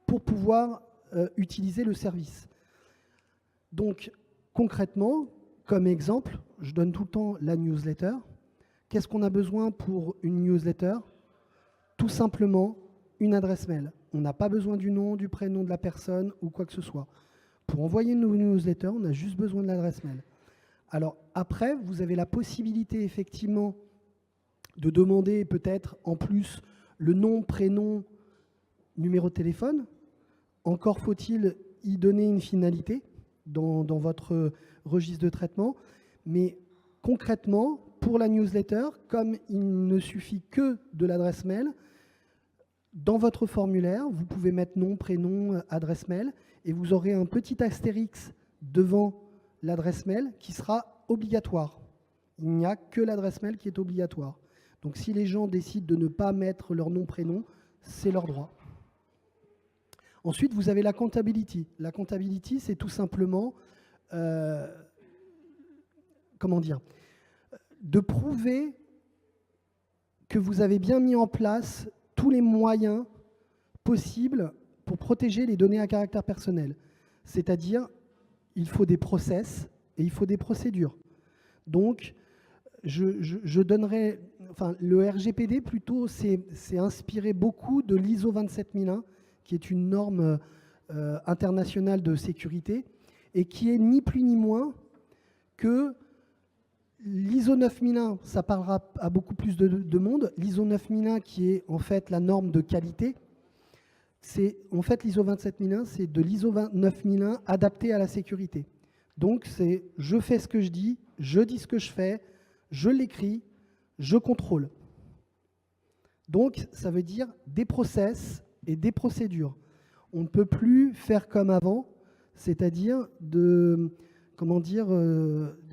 B: pour pouvoir utiliser le service. Donc, concrètement, comme exemple, je donne tout le temps la newsletter. Qu'est-ce qu'on a besoin pour une newsletter? Tout simplement une adresse mail. On n'a pas besoin du nom, du prénom de la personne ou quoi que ce soit. Pour envoyer une newsletter, on a juste besoin de l'adresse mail. Alors après, vous avez la possibilité effectivement de demander peut-être en plus le nom, prénom, numéro de téléphone. Encore faut-il y donner une finalité dans votre registre de traitement. Mais concrètement, pour la newsletter, comme il ne suffit que de l'adresse mail, dans votre formulaire, vous pouvez mettre nom, prénom, adresse mail, et vous aurez un petit astérix devant l'adresse mail qui sera obligatoire. Il n'y a que l'adresse mail qui est obligatoire. Donc si les gens décident de ne pas mettre leur nom, prénom, c'est leur droit. Ensuite, vous avez la comptability. La comptability, c'est tout simplement, comment dire, de prouver que vous avez bien mis en place tous les moyens possibles pour protéger les données à caractère personnel. C'est-à-dire, il faut des process et il faut des procédures. Donc, je donnerais, enfin, le RGPD plutôt s'est inspiré beaucoup de l'ISO 27001, qui est une norme internationale de sécurité et qui est ni plus ni moins que l'ISO 9001. Ça parlera à beaucoup plus de monde. L'ISO 9001 qui est en fait la norme de qualité. C'est en fait l'ISO 27001, c'est de l'ISO 9001 adapté à la sécurité. Donc c'est je fais ce que je dis ce que je fais, je l'écris, je contrôle. Donc ça veut dire des process et des procédures. On ne peut plus faire comme avant, c'est-à-dire de, comment dire,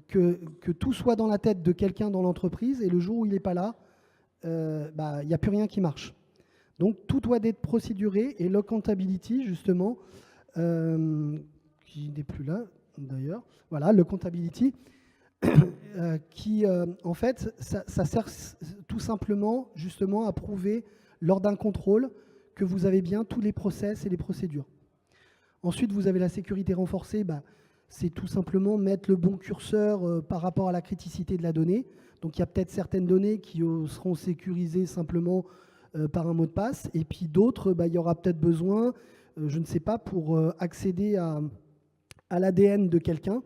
B: que tout soit dans la tête de quelqu'un dans l'entreprise et le jour où il n'est pas là, il n'y a plus rien qui marche. Donc tout doit être procéduré et l'accountability, justement, qui n'est plus là d'ailleurs, voilà, l'accountability, qui en fait, ça sert tout simplement justement à prouver lors d'un contrôle que vous avez bien tous les process et les procédures. Ensuite, vous avez la sécurité renforcée. c'est tout simplement mettre le bon curseur par rapport à la criticité de la donnée. Donc il y a peut-être certaines données qui seront sécurisées simplement par un mot de passe, et puis d'autres, il y aura peut-être besoin, je ne sais pas, pour accéder à l'ADN de quelqu'un.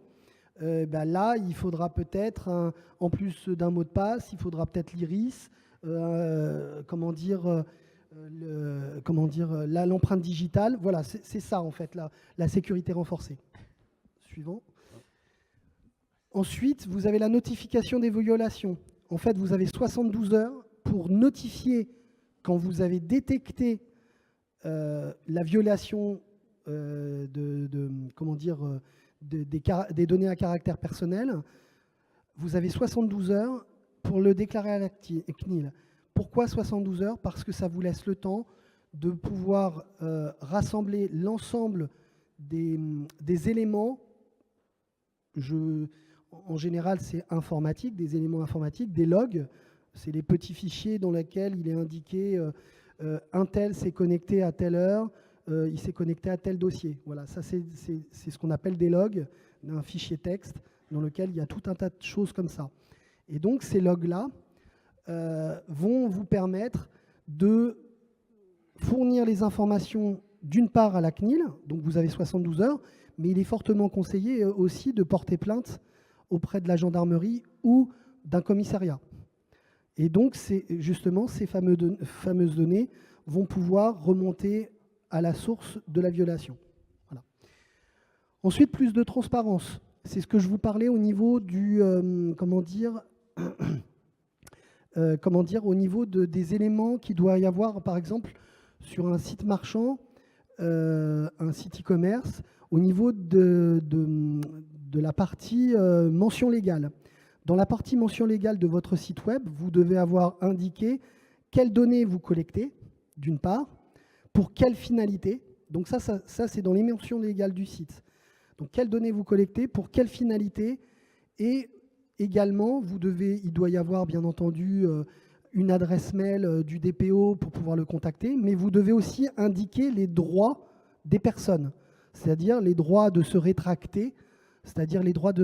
B: Là, il faudra peut-être, en plus d'un mot de passe, il faudra peut-être l'iris, l'empreinte digitale. Voilà, c'est ça en fait, la sécurité renforcée. Suivant. Ensuite, vous avez la notification des violations. En fait, vous avez 72 heures pour notifier quand vous avez détecté la violation des données à caractère personnel. Vous avez 72 heures pour le déclarer à la CNIL. Pourquoi 72 heures? Parce que ça vous laisse le temps de pouvoir rassembler l'ensemble des éléments. En général, c'est informatique, des éléments informatiques, des logs. C'est les petits fichiers dans lesquels il est indiqué un tel s'est connecté à telle heure, il s'est connecté à tel dossier. Voilà, ça c'est ce qu'on appelle des logs, un fichier texte dans lequel il y a tout un tas de choses comme ça. Et donc ces logs-là vont vous permettre de fournir les informations d'une part à la CNIL, donc vous avez 72 heures, mais il est fortement conseillé aussi de porter plainte auprès de la gendarmerie ou d'un commissariat. Et donc, justement, ces fameuses données vont pouvoir remonter à la source de la violation. Voilà. Ensuite, plus de transparence. C'est ce que je vous parlais au niveau du, au niveau des éléments qu'il doit y avoir, par exemple, sur un site marchand, un site e-commerce, au niveau de la partie mention légale. Dans la partie mention légale de votre site web, vous devez avoir indiqué quelles données vous collectez, d'une part, pour quelle finalité. Donc ça c'est dans les mentions légales du site. Donc quelles données vous collectez, pour quelle finalité, et également, il doit y avoir bien entendu une adresse mail du DPO pour pouvoir le contacter, mais vous devez aussi indiquer les droits des personnes, c'est-à-dire les droits de se rétracter, c'est-à-dire les droits de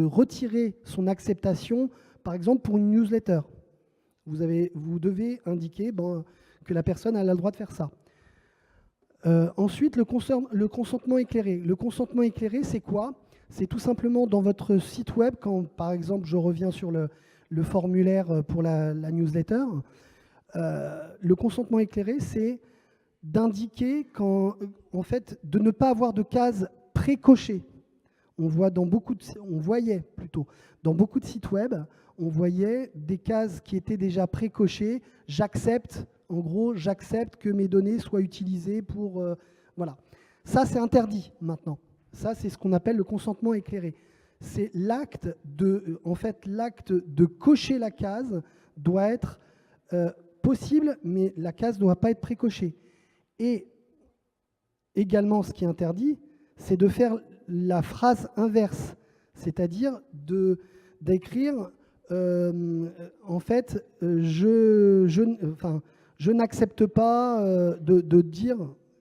B: retirer son acceptation, par exemple pour une newsletter. Vous devez indiquer que la personne a le droit de faire ça. Ensuite, le consentement éclairé. Le consentement éclairé, c'est quoi? C'est tout simplement dans votre site web, quand par exemple je reviens sur le formulaire pour la newsletter, le consentement éclairé, c'est d'indiquer en fait, de ne pas avoir de cases précochées. On voyait dans beaucoup de sites web, on voyait des cases qui étaient déjà précochées. J'accepte, en gros, j'accepte que mes données soient utilisées pour... voilà. Ça, c'est interdit maintenant. Ça, c'est ce qu'on appelle le consentement éclairé. C'est l'acte de cocher la case doit être possible, mais la case ne doit pas être précochée. Et également, ce qui est interdit, c'est de faire la phrase inverse, c'est-à-dire d'écrire en fait, je n'accepte pas de dire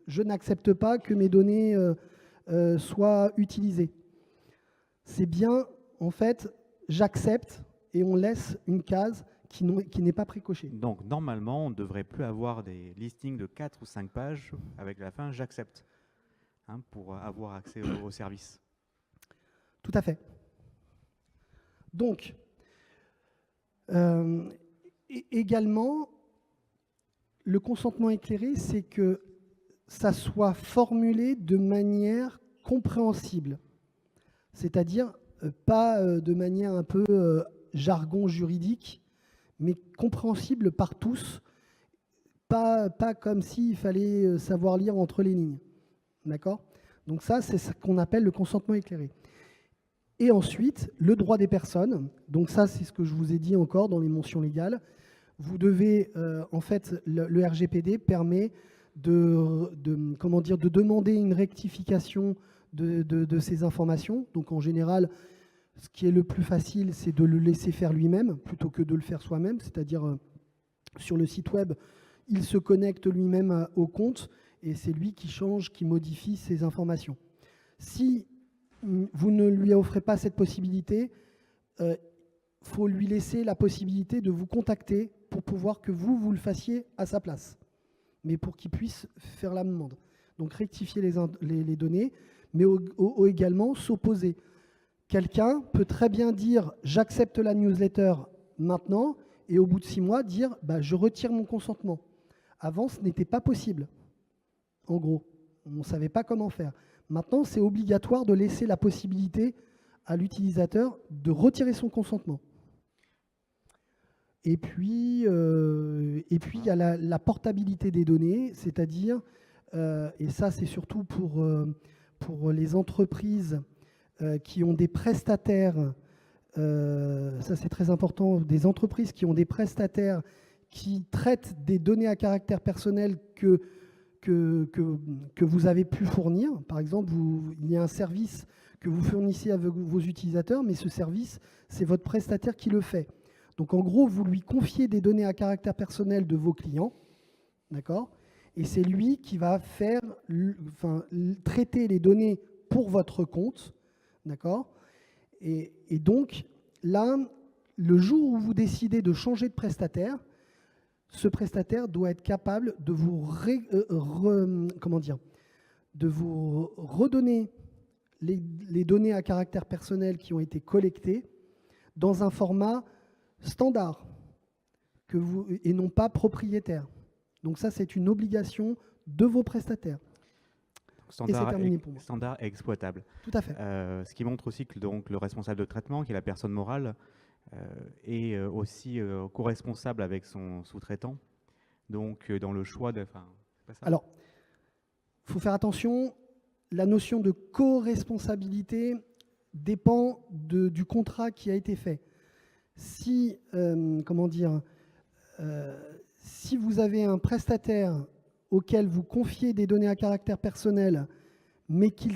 B: je n'accepte pas que mes données soient utilisées. C'est bien, en fait, j'accepte et on laisse une case qui n'est pas précochée.
A: Donc, normalement, on ne devrait plus avoir des listings de 4 ou 5 pages avec la fin « j'accepte » pour avoir accès au service.
B: Tout à fait. Donc, également, le consentement éclairé, c'est que ça soit formulé de manière compréhensible, c'est-à-dire pas de manière un peu jargon juridique, mais compréhensible par tous, pas comme s'il fallait savoir lire entre les lignes. D'accord? Donc ça, c'est ce qu'on appelle le consentement éclairé. Et ensuite, le droit des personnes. Donc ça, c'est ce que je vous ai dit encore dans les mentions légales. Vous devez, en fait, le RGPD permet de demander une rectification de ces informations. Donc en général, ce qui est le plus facile, c'est de le laisser faire lui-même plutôt que de le faire soi-même. C'est-à-dire, sur le site web, il se connecte lui-même au compte et c'est lui qui change, qui modifie ces informations. Si vous ne lui offrez pas cette possibilité, faut lui laisser la possibilité de vous contacter pour pouvoir que vous le fassiez à sa place, mais pour qu'il puisse faire la demande. Donc rectifier les données, mais également s'opposer. Quelqu'un peut très bien dire « j'accepte la newsletter maintenant » et au bout de 6 mois dire bah, « je retire mon consentement ». Avant, ce n'était pas possible. En gros, on ne savait pas comment faire. Maintenant, c'est obligatoire de laisser la possibilité à l'utilisateur de retirer son consentement. Et puis, il y a la portabilité des données, c'est-à-dire, et ça c'est surtout pour les entreprises qui ont des prestataires, ça c'est très important, des entreprises qui ont des prestataires qui traitent des données à caractère personnel que vous avez pu fournir. Par exemple, il y a un service que vous fournissez avec vos utilisateurs, mais ce service, c'est votre prestataire qui le fait. Donc en gros, vous lui confiez des données à caractère personnel de vos clients, d'accord ? Et c'est lui qui va traiter les données pour votre compte, d'accord ? Et donc là, le jour où vous décidez de changer de prestataire, ce prestataire doit être capable de vous redonner les données à caractère personnel qui ont été collectées dans un format standard et non pas propriétaire. Donc ça, c'est une obligation de vos prestataires.
A: Standard,
B: et c'est terminé pour moi.
A: Standard et exploitable.
B: Tout à fait.
A: Ce qui montre aussi que donc, le responsable de traitement, qui est la personne morale, est aussi co-responsable avec son sous-traitant. Donc dans le choix de...
B: Alors, il faut faire attention, la notion de co-responsabilité dépend du contrat qui a été fait. Si, si vous avez un prestataire auquel vous confiez des données à caractère personnel, mais qui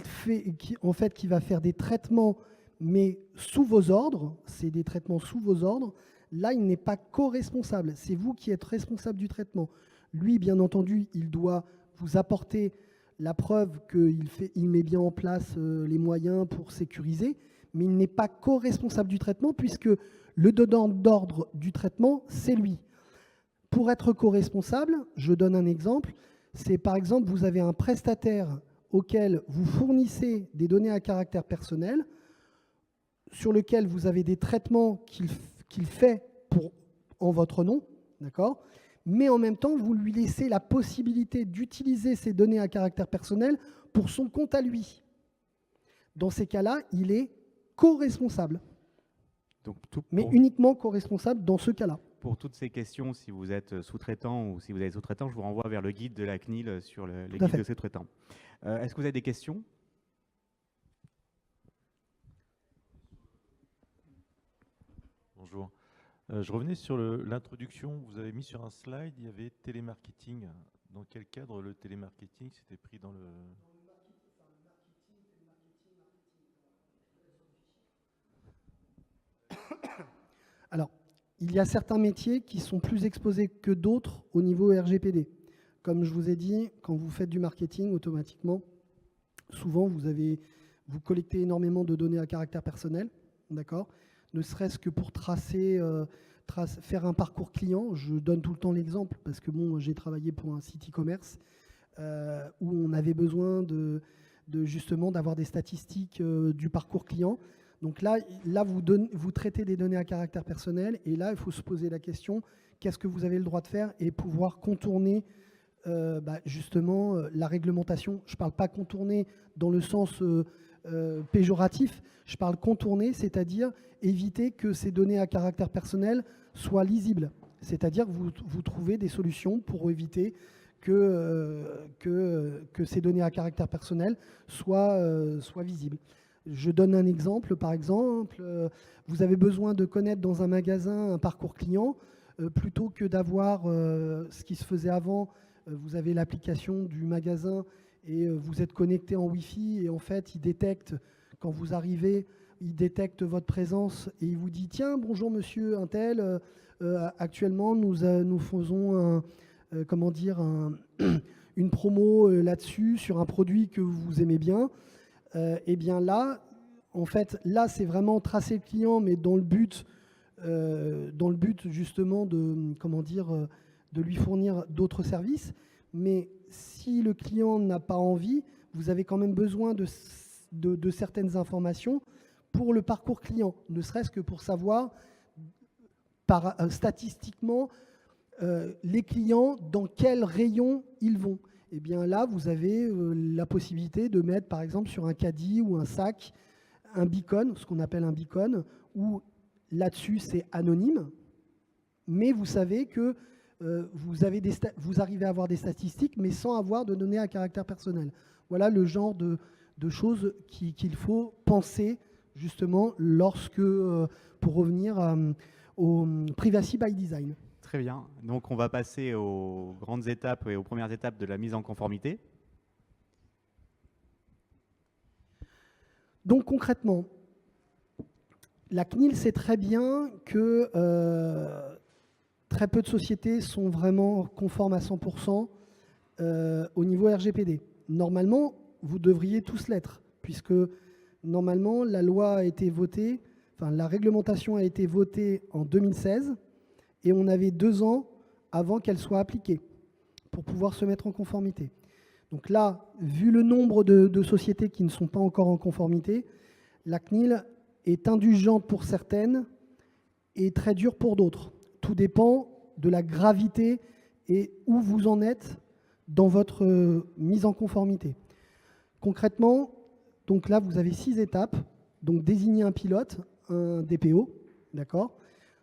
B: va faire des traitements, mais sous vos ordres, c'est des traitements sous vos ordres, là, il n'est pas co-responsable. C'est vous qui êtes responsable du traitement. Lui, bien entendu, il doit vous apporter la preuve qu'il met bien en place les moyens pour sécuriser, mais il n'est pas co-responsable du traitement puisque le donneur d'ordre du traitement, c'est lui. Pour être co-responsable, je donne un exemple, c'est par exemple, vous avez un prestataire auquel vous fournissez des données à caractère personnel, sur lequel vous avez des traitements qu'il fait en votre nom, d'accord ? Mais en même temps, vous lui laissez la possibilité d'utiliser ces données à caractère personnel pour son compte à lui. Dans ces cas-là, il est co-responsable. Mais uniquement co-responsable dans ce cas-là.
A: Pour toutes ces questions, si vous êtes sous-traitant ou si vous êtes sous-traitant, je vous renvoie vers le guide de la CNIL sur les guides de sous-traitants. Est-ce que vous avez des questions ?
D: Bonjour. Je revenais sur l'introduction. Vous avez mis sur un slide, il y avait télémarketing. Dans quel cadre le télémarketing s'était pris dans le...
B: Alors, il y a certains métiers qui sont plus exposés que d'autres au niveau RGPD. Comme je vous ai dit, quand vous faites du marketing, automatiquement, souvent, vous collectez énormément de données à caractère personnel, d'accord ? Ne serait-ce que pour faire un parcours client. Je donne tout le temps l'exemple parce que bon, j'ai travaillé pour un site e-commerce où on avait besoin justement d'avoir des statistiques du parcours client. Donc là vous traitez des données à caractère personnel et là, il faut se poser la question, qu'est-ce que vous avez le droit de faire et pouvoir contourner justement la réglementation. Je ne parle pas contourner dans le sens péjoratif, je parle contourner, c'est-à-dire éviter que ces données à caractère personnel soient lisibles. C'est-à-dire que vous trouvez des solutions pour éviter que ces données à caractère personnel soient visibles. Je donne un exemple, par exemple, vous avez besoin de connaître dans un magasin un parcours client, plutôt que d'avoir ce qui se faisait avant, vous avez l'application du magasin et vous êtes connecté en Wi-Fi et en fait, il détecte, quand vous arrivez, il détecte votre présence et il vous dit « Tiens, bonjour monsieur actuellement nous faisons une promo là-dessus, sur un produit que vous aimez bien, et bien là, en fait, là, c'est vraiment tracer le client, mais dans le but justement de, comment dire, de lui fournir d'autres services. Mais si le client n'a pas envie, vous avez quand même besoin de certaines informations pour le parcours client, ne serait-ce que pour savoir statistiquement les clients, dans quel rayon ils vont. Et bien là, vous avez la possibilité de mettre, par exemple, sur un caddie ou un sac, un beacon, ce qu'on appelle un beacon, où là-dessus, c'est anonyme, mais vous savez que vous arrivez à avoir des statistiques, mais sans avoir de données à caractère personnel. Voilà le genre de choses qu'il faut penser, justement, pour revenir au Privacy by Design.
A: Très bien. Donc, on va passer aux grandes étapes et aux premières étapes de la mise en conformité.
B: Donc, concrètement, la CNIL sait très bien que très peu de sociétés sont vraiment conformes à 100% au niveau RGPD. Normalement, vous devriez tous l'être, puisque normalement, la loi a été votée, enfin, la réglementation a été votée en 2016, et on avait 2 ans avant qu'elle soit appliquée pour pouvoir se mettre en conformité. Donc là, vu le nombre de sociétés qui ne sont pas encore en conformité, la CNIL est indulgente pour certaines et très dure pour d'autres. Tout dépend de la gravité et où vous en êtes dans votre mise en conformité. Concrètement, donc là, vous avez 6 étapes. Donc désigner un pilote, un DPO, d'accord ?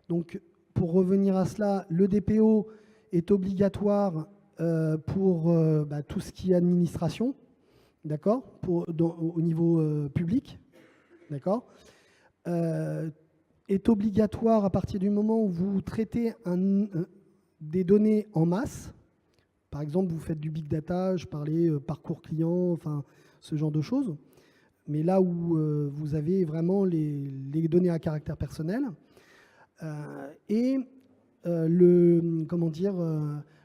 B: Donc pour revenir à cela, le DPO est obligatoire pour tout ce qui est administration, d'accord, au niveau public, d'accord, est obligatoire à partir du moment où vous traitez des données en masse. Par exemple, vous faites du big data, je parlais parcours client, enfin ce genre de choses. Mais là où vous avez vraiment les données à caractère personnel, le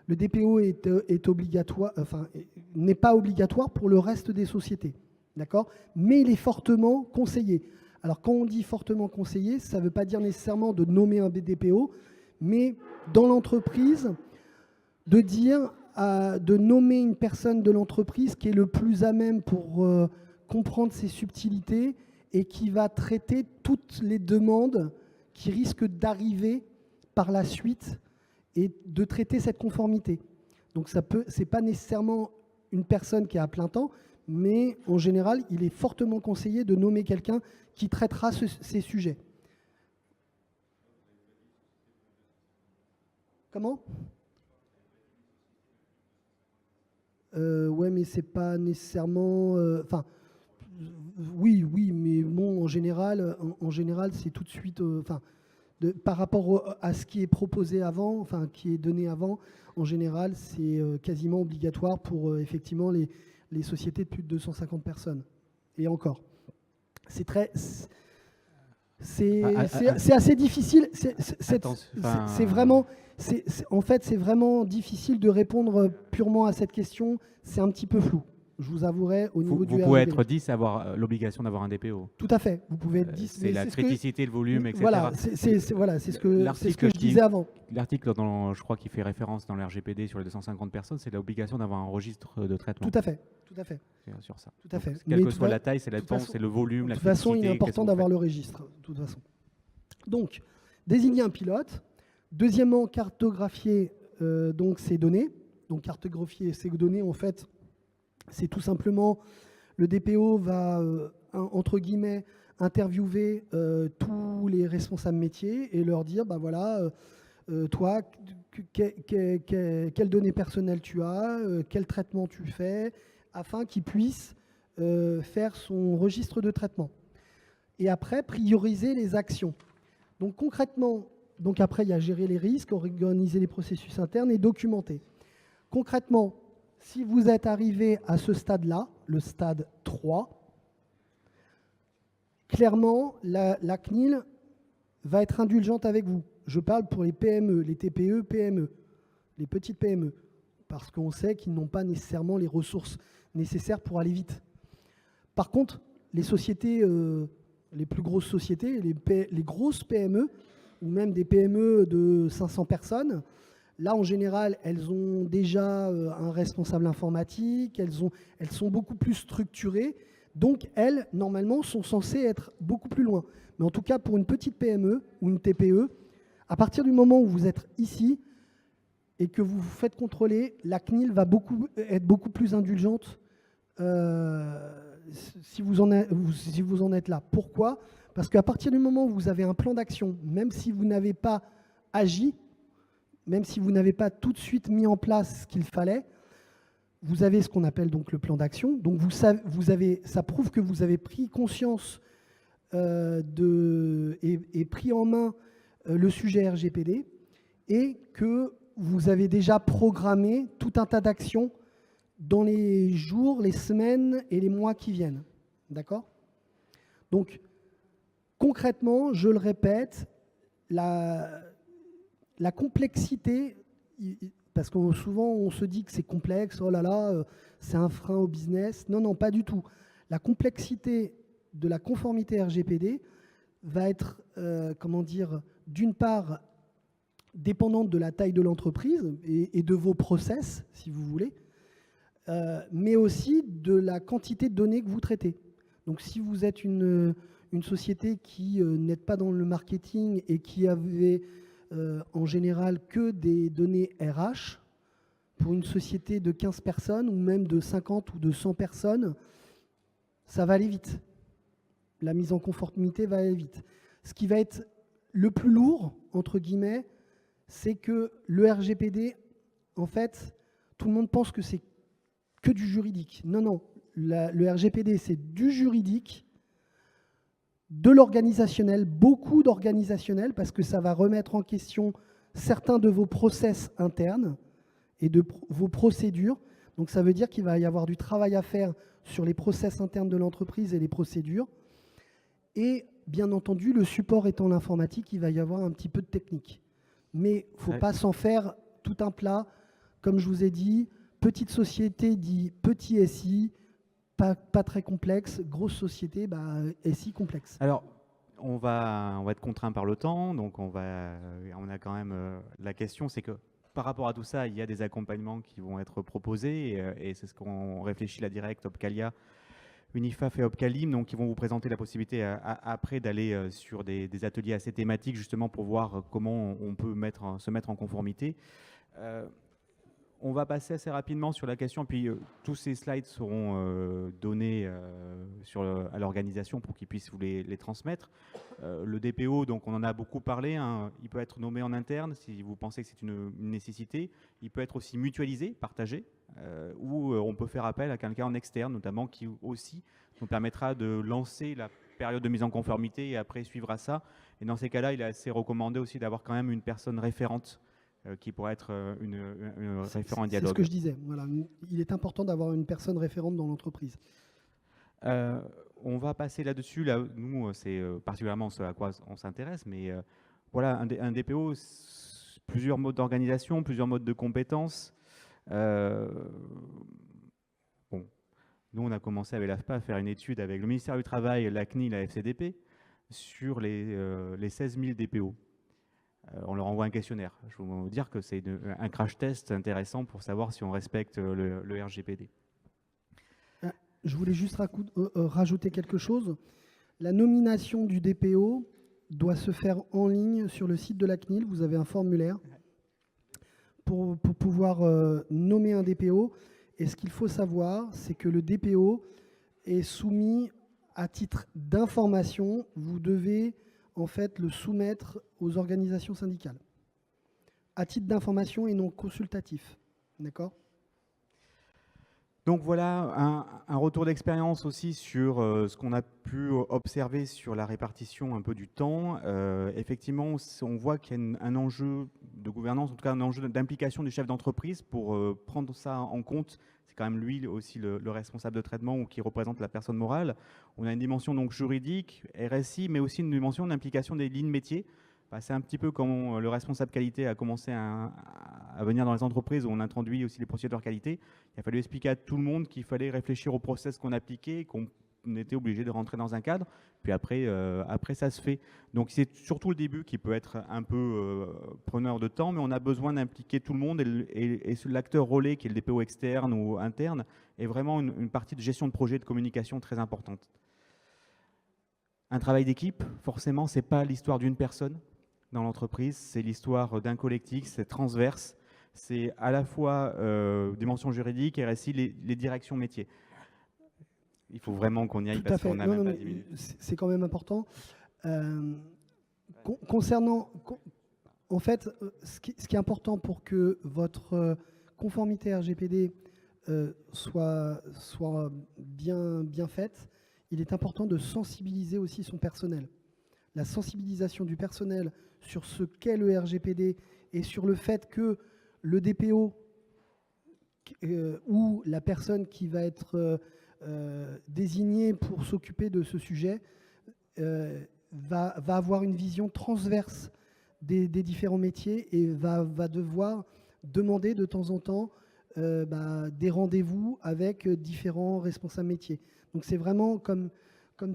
B: DPO est obligatoire, enfin, n'est pas obligatoire pour le reste des sociétés, d'accord ? Mais il est fortement conseillé. Alors, quand on dit fortement conseillé, ça ne veut pas dire nécessairement de nommer un DPO, mais dans l'entreprise, de nommer une personne de l'entreprise qui est le plus à même pour comprendre ces subtilités et qui va traiter toutes les demandes qui risquent d'arriver par la suite et de traiter cette conformité. Donc ce n'est pas nécessairement une personne qui est à plein temps, mais en général, il est fortement conseillé de nommer quelqu'un qui traitera ces sujets. Comment ? Ouais, mais c'est pas nécessairement... oui, mais bon, en général c'est tout de suite... par rapport à ce qui est proposé avant, enfin, qui est donné avant, en général, c'est quasiment obligatoire pour effectivement les sociétés de plus de 250 personnes. Et encore. C'est assez difficile. C'est vraiment difficile de répondre purement à cette question. C'est un petit peu flou. Je vous avouerai, au niveau du RGPD.
A: Vous pouvez être 10 et avoir l'obligation d'avoir un DPO.
B: Tout à fait. Vous pouvez être 10.
A: C'est la criticité, le volume, etc.
B: Voilà, c'est ce que je disais avant.
A: L'article, je crois, qui fait référence dans le RGPD sur les 250 personnes, c'est l'obligation d'avoir un registre de traitement.
B: Tout à fait.
A: Sur ça.
B: Tout à fait.
A: Quelle que soit la taille, c'est le volume, la criticité.
B: De toute façon, il est important d'avoir le registre. De toute façon. Donc, désigner un pilote. Deuxièmement, cartographier ces données. Donc, cartographier ces données, en fait, c'est tout simplement, le DPO va, entre guillemets, interviewer tous les responsables métiers et leur dire, toi, quelles données personnelles tu as, quel traitement tu fais, afin qu'il puisse faire son registre de traitement. Et après, prioriser les actions. Donc concrètement, après, il y a gérer les risques, organiser les processus internes et documenter. Concrètement, si vous êtes arrivé à ce stade-là, le stade 3, clairement, la CNIL va être indulgente avec vous. Je parle pour les PME, les TPE, PME, les petites PME. parce qu'on sait qu'ils n'ont pas nécessairement les ressources nécessaires pour aller vite. Par contre, les sociétés, les plus grosses sociétés, les grosses PME, ou même des PME de 500 personnes, là, en général, elles ont déjà un responsable informatique, elles sont beaucoup plus structurées, donc elles, normalement, sont censées être beaucoup plus loin. Mais en tout cas, pour une petite PME ou une TPE, à partir du moment où vous êtes ici et que vous vous faites contrôler, la CNIL va être beaucoup plus indulgente si vous en êtes là. Pourquoi ? Parce qu'à partir du moment où vous avez un plan d'action, même si vous n'avez pas agi, même si vous n'avez pas tout de suite mis en place ce qu'il fallait, vous avez ce qu'on appelle donc le plan d'action. Donc ça prouve que vous avez pris conscience et pris en main le sujet RGPD et que vous avez déjà programmé tout un tas d'actions dans les jours, les semaines et les mois qui viennent. D'accord ? Donc, concrètement, je le répète, la complexité, parce que souvent on se dit que c'est complexe, oh là là, c'est un frein au business. Non, non, pas du tout. La complexité de la conformité RGPD va être, d'une part, dépendante de la taille de l'entreprise et de vos process, si vous voulez, mais aussi de la quantité de données que vous traitez. Donc si vous êtes une société qui n'êtes pas dans le marketing et qui avait en général que des données RH, pour une société de 15 personnes ou même de 50 ou de 100 personnes, ça va aller vite. La mise en conformité va aller vite. Ce qui va être le plus lourd, entre guillemets, c'est que le RGPD, en fait, tout le monde pense que c'est que du juridique. Non, non. Le RGPD, c'est du juridique, de l'organisationnel, beaucoup d'organisationnel, parce que ça va remettre en question certains de vos process internes et de vos procédures. Donc ça veut dire qu'il va y avoir du travail à faire sur les process internes de l'entreprise et les procédures. Et bien entendu, le support étant l'informatique, il va y avoir un petit peu de technique. Mais il ne faut pas s'en faire tout un plat. Comme je vous ai dit, petite société dit petit SI, pas très complexe. Grosse société, SI complexe.
A: Alors, on va être contraint par le temps, donc on a quand même la question, c'est que par rapport à tout ça, il y a des accompagnements qui vont être proposés et c'est ce qu'on réfléchit la Direct, Opcalia, Unifaf et Opcalim, donc qui vont vous présenter la possibilité après d'aller sur des ateliers assez thématiques justement pour voir comment on peut se mettre en conformité. On va passer assez rapidement sur la question, puis tous ces slides seront donnés à l'organisation pour qu'ils puissent vous les transmettre. Le DPO, donc on en a beaucoup parlé, hein, il peut être nommé en interne si vous pensez que c'est une nécessité. Il peut être aussi mutualisé, partagé, ou on peut faire appel à quelqu'un en externe, notamment qui aussi nous permettra de lancer la période de mise en conformité et après suivra ça. Et dans ces cas-là, il est assez recommandé aussi d'avoir quand même une personne référente qui pourrait être une référent en dialogue.
B: C'est ce que je disais. Voilà. Il est important d'avoir une personne référente dans l'entreprise.
A: On va passer là-dessus. Là, nous, c'est particulièrement ce à quoi on s'intéresse, mais voilà, un DPO, plusieurs modes d'organisation, plusieurs modes de compétences. Bon, nous, on a commencé avec l'AFPA à faire une étude avec le ministère du Travail, la CNIL, la FCDP, sur les 16 000 DPO. On leur envoie un questionnaire. Je vais vous dire que c'est un crash test intéressant pour savoir si on respecte le RGPD.
B: Je voulais juste rajouter quelque chose. La nomination du DPO doit se faire en ligne sur le site de la CNIL. Vous avez un formulaire pour pouvoir nommer un DPO. Et ce qu'il faut savoir, c'est que le DPO est soumis à titre d'information. Vous devez en fait le soumettre aux organisations syndicales à titre d'information et non consultatif. D'accord ?
A: Donc voilà un retour d'expérience aussi sur ce qu'on a pu observer sur la répartition un peu du temps. Effectivement, on voit qu'il y a un enjeu de gouvernance, en tout cas un enjeu d'implication du chef d'entreprise pour prendre ça en compte. C'est quand même lui aussi le responsable de traitement ou qui représente la personne morale. On a une dimension donc juridique, RSI, mais aussi une dimension d'implication des lignes métiers. c'est un petit peu comme le responsable qualité a commencé à venir dans les entreprises où on introduit aussi les procédures qualité. Il a fallu expliquer à tout le monde qu'il fallait réfléchir au process qu'on appliquait, qu'on était obligé de rentrer dans un cadre. Puis après, ça se fait. Donc c'est surtout le début qui peut être un peu preneur de temps, mais on a besoin d'impliquer tout le monde et l'acteur relais qui est le DPO externe ou interne est vraiment une partie de gestion de projet, de communication très importante. Un travail d'équipe, forcément, c'est pas l'histoire d'une personne dans l'entreprise, c'est l'histoire d'un collectif, c'est transverse, c'est à la fois dimension juridique, RSI, les directions métiers. Il faut vraiment qu'on y aille parce qu'on a même pas 10 minutes.
B: C'est quand même important. En fait, ce qui est important pour que votre conformité RGPD soit bien faite, il est important de sensibiliser aussi son personnel. La sensibilisation du personnel sur ce qu'est le RGPD et sur le fait que le DPO ou la personne qui va être désignée pour s'occuper de ce sujet va avoir une vision transverse des différents métiers et va devoir demander de temps en temps des rendez-vous avec différents responsables métiers. Donc c'est vraiment, comme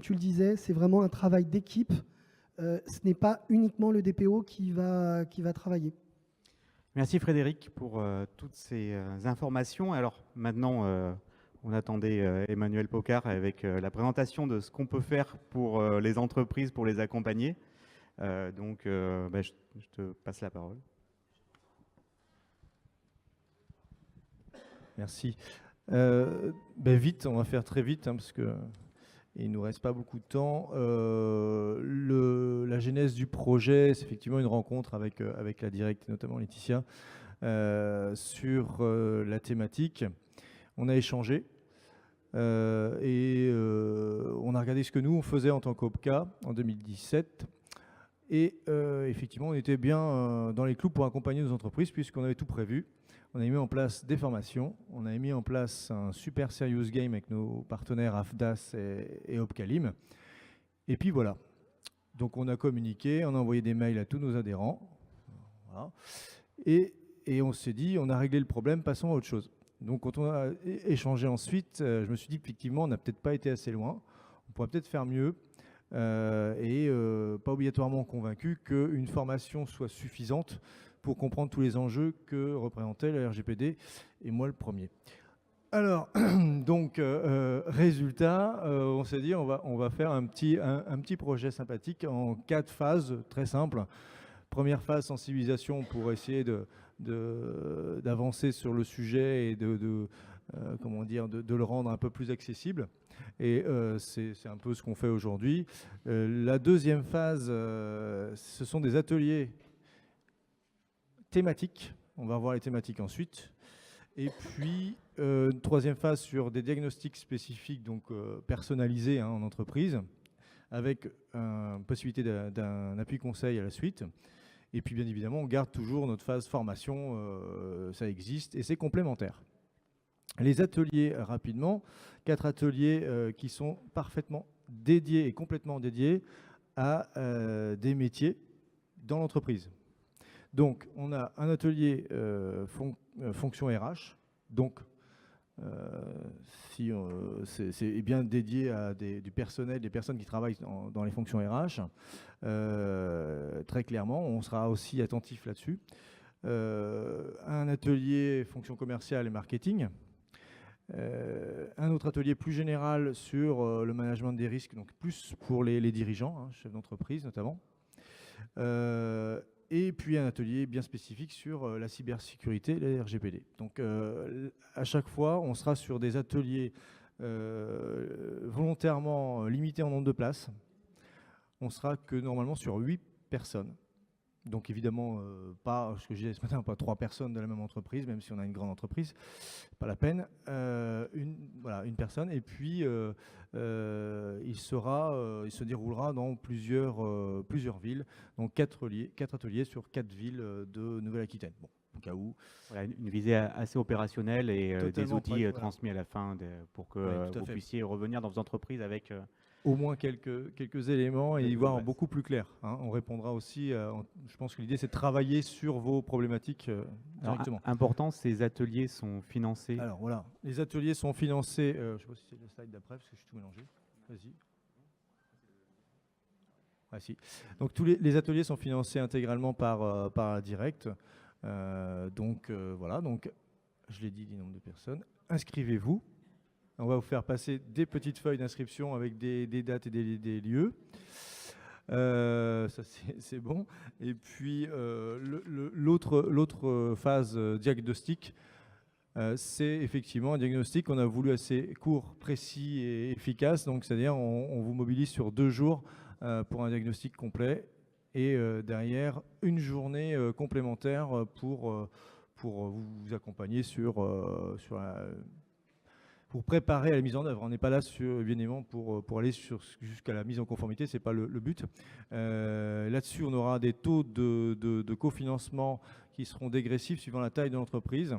B: tu le disais, c'est vraiment un travail d'équipe. Ce n'est pas uniquement le DPO qui va travailler.
A: Merci Frédéric pour toutes ces informations. Alors maintenant, on attendait Emmanuel Pocard avec la présentation de ce qu'on peut faire pour les entreprises, pour les accompagner. Je te passe la parole.
E: Merci. Vite, on va faire très vite parce que il ne nous reste pas beaucoup de temps. La genèse du projet, c'est effectivement une rencontre avec la directe, et notamment Laetitia, sur la thématique. On a échangé et on a regardé ce que nous, on faisait en tant qu'OPCA en 2017. Et effectivement, on était bien dans les clous pour accompagner nos entreprises puisqu'on avait tout prévu. On a mis en place des formations, on a mis en place un super serious game avec nos partenaires AFDAS et Opcalim. Et puis voilà. Donc on a communiqué, on a envoyé des mails à tous nos adhérents. Voilà. Et on s'est dit, on a réglé le problème, passons à autre chose. Donc quand on a échangé ensuite, je me suis dit qu'effectivement, on n'a peut-être pas été assez loin. On pourrait peut-être faire mieux. Pas obligatoirement convaincu qu'une formation soit suffisante pour comprendre tous les enjeux que représentait le RGPD, et moi le premier. Alors, donc, résultat, on s'est dit on va faire un petit projet sympathique en 4 phases très simples. Première phase, sensibilisation pour essayer d'avancer sur le sujet et de le rendre un peu plus accessible. Et c'est un peu ce qu'on fait aujourd'hui. La deuxième phase, ce sont des ateliers thématiques. On va voir les thématiques ensuite. Et puis, une troisième phase sur des diagnostics spécifiques, donc personnalisés en entreprise, avec possibilité d'un appui conseil à la suite. Et puis, bien évidemment, on garde toujours notre phase formation. Ça existe et c'est complémentaire. Les ateliers, rapidement, 4 ateliers qui sont parfaitement dédiés et complètement dédiés à des métiers dans l'entreprise. Donc, on a un atelier fonction RH, donc c'est bien dédié à du personnel, des personnes qui travaillent dans les fonctions RH. Très clairement, on sera aussi attentif là-dessus. Un atelier fonction commerciale et marketing. Un autre atelier plus général sur le management des risques, donc plus pour les dirigeants, chefs d'entreprise notamment. Et puis un atelier bien spécifique sur la cybersécurité et la RGPD. Donc à chaque fois, on sera sur des ateliers volontairement limités en nombre de places. On sera que normalement sur 8 personnes. Donc évidemment, pas, ce que je disais ce matin, pas 3 personnes de la même entreprise, même si on a une grande entreprise, pas la peine. Une personne. Et puis, il se déroulera dans plusieurs villes. Donc 4 ateliers sur 4 villes de Nouvelle-Aquitaine. Bon, au cas où.
A: Voilà, une visée assez opérationnelle et des outils
E: voilà.
A: transmis à la fin pour que vous puissiez revenir dans vos entreprises avec
E: au moins quelques éléments et y
A: Quelques
E: voir
A: bases.
E: beaucoup plus clair, hein. On répondra aussi, je pense que l'idée c'est de travailler sur vos problématiques
A: Alors,
E: directement.
A: important, ces ateliers sont financés.
E: Alors voilà, les ateliers sont financés, je ne sais pas si c'est le slide d'après parce que je suis tout mélangé. Vas-y. Ah, si. Donc tous les ateliers sont financés intégralement par Direct. Voilà, donc je l'ai dit, le nombre de personnes. Inscrivez-vous. On va vous faire passer des petites feuilles d'inscription avec des dates et des lieux. Ça c'est bon. Et puis l'autre phase diagnostic, c'est effectivement un diagnostic qu'on a voulu assez court, précis et efficace. Donc c'est-à-dire on vous mobilise sur 2 jours pour un diagnostic complet et derrière une journée complémentaire pour vous accompagner pour préparer à la mise en œuvre. On n'est pas là, bien évidemment, pour aller jusqu'à la mise en conformité, ce n'est pas le but. Là-dessus, on aura des taux de cofinancement qui seront dégressifs suivant la taille de l'entreprise.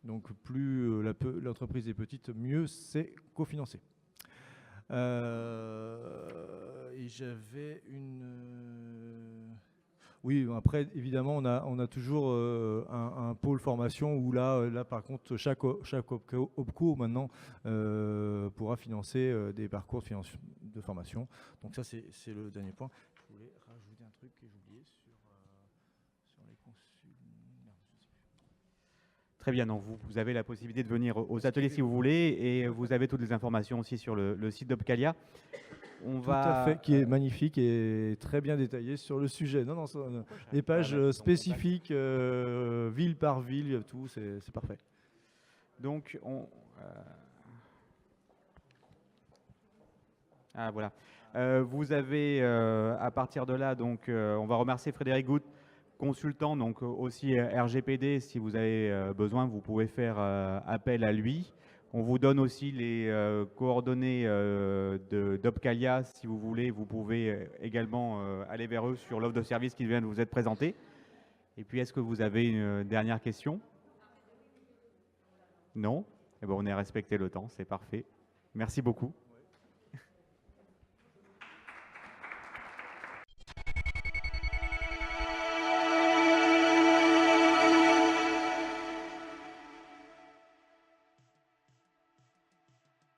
E: Donc, plus l'entreprise est petite, mieux c'est cofinancé. Et j'avais une... Oui, après, évidemment, on a toujours un pôle formation où là par contre, chaque OPCO maintenant pourra financer des parcours de formation. Donc ça, c'est le dernier point. Je voulais rajouter un truc que j'ai oublié sur les consuls.
A: Très bien, donc vous avez la possibilité de venir aux ateliers si vous voulez, et vous avez toutes les informations aussi sur le site d'Opcalia.
E: Tout à fait, qui est magnifique et très bien détaillé sur le sujet. Non, les pages spécifiques, ville par ville, tout, c'est parfait.
A: Donc, voilà. Vous avez, à partir de là, donc, on va remercier Frédéric Goutte, consultant, donc aussi RGPD. Si vous avez besoin, vous pouvez faire appel à lui. On vous donne aussi les coordonnées d'Opcalia. Si vous voulez, vous pouvez également aller vers eux sur l'offre de service qui vient de vous être présentée. Et puis, est-ce que vous avez une dernière question? Non? Eh bien, on a respecté le temps, c'est parfait. Merci beaucoup.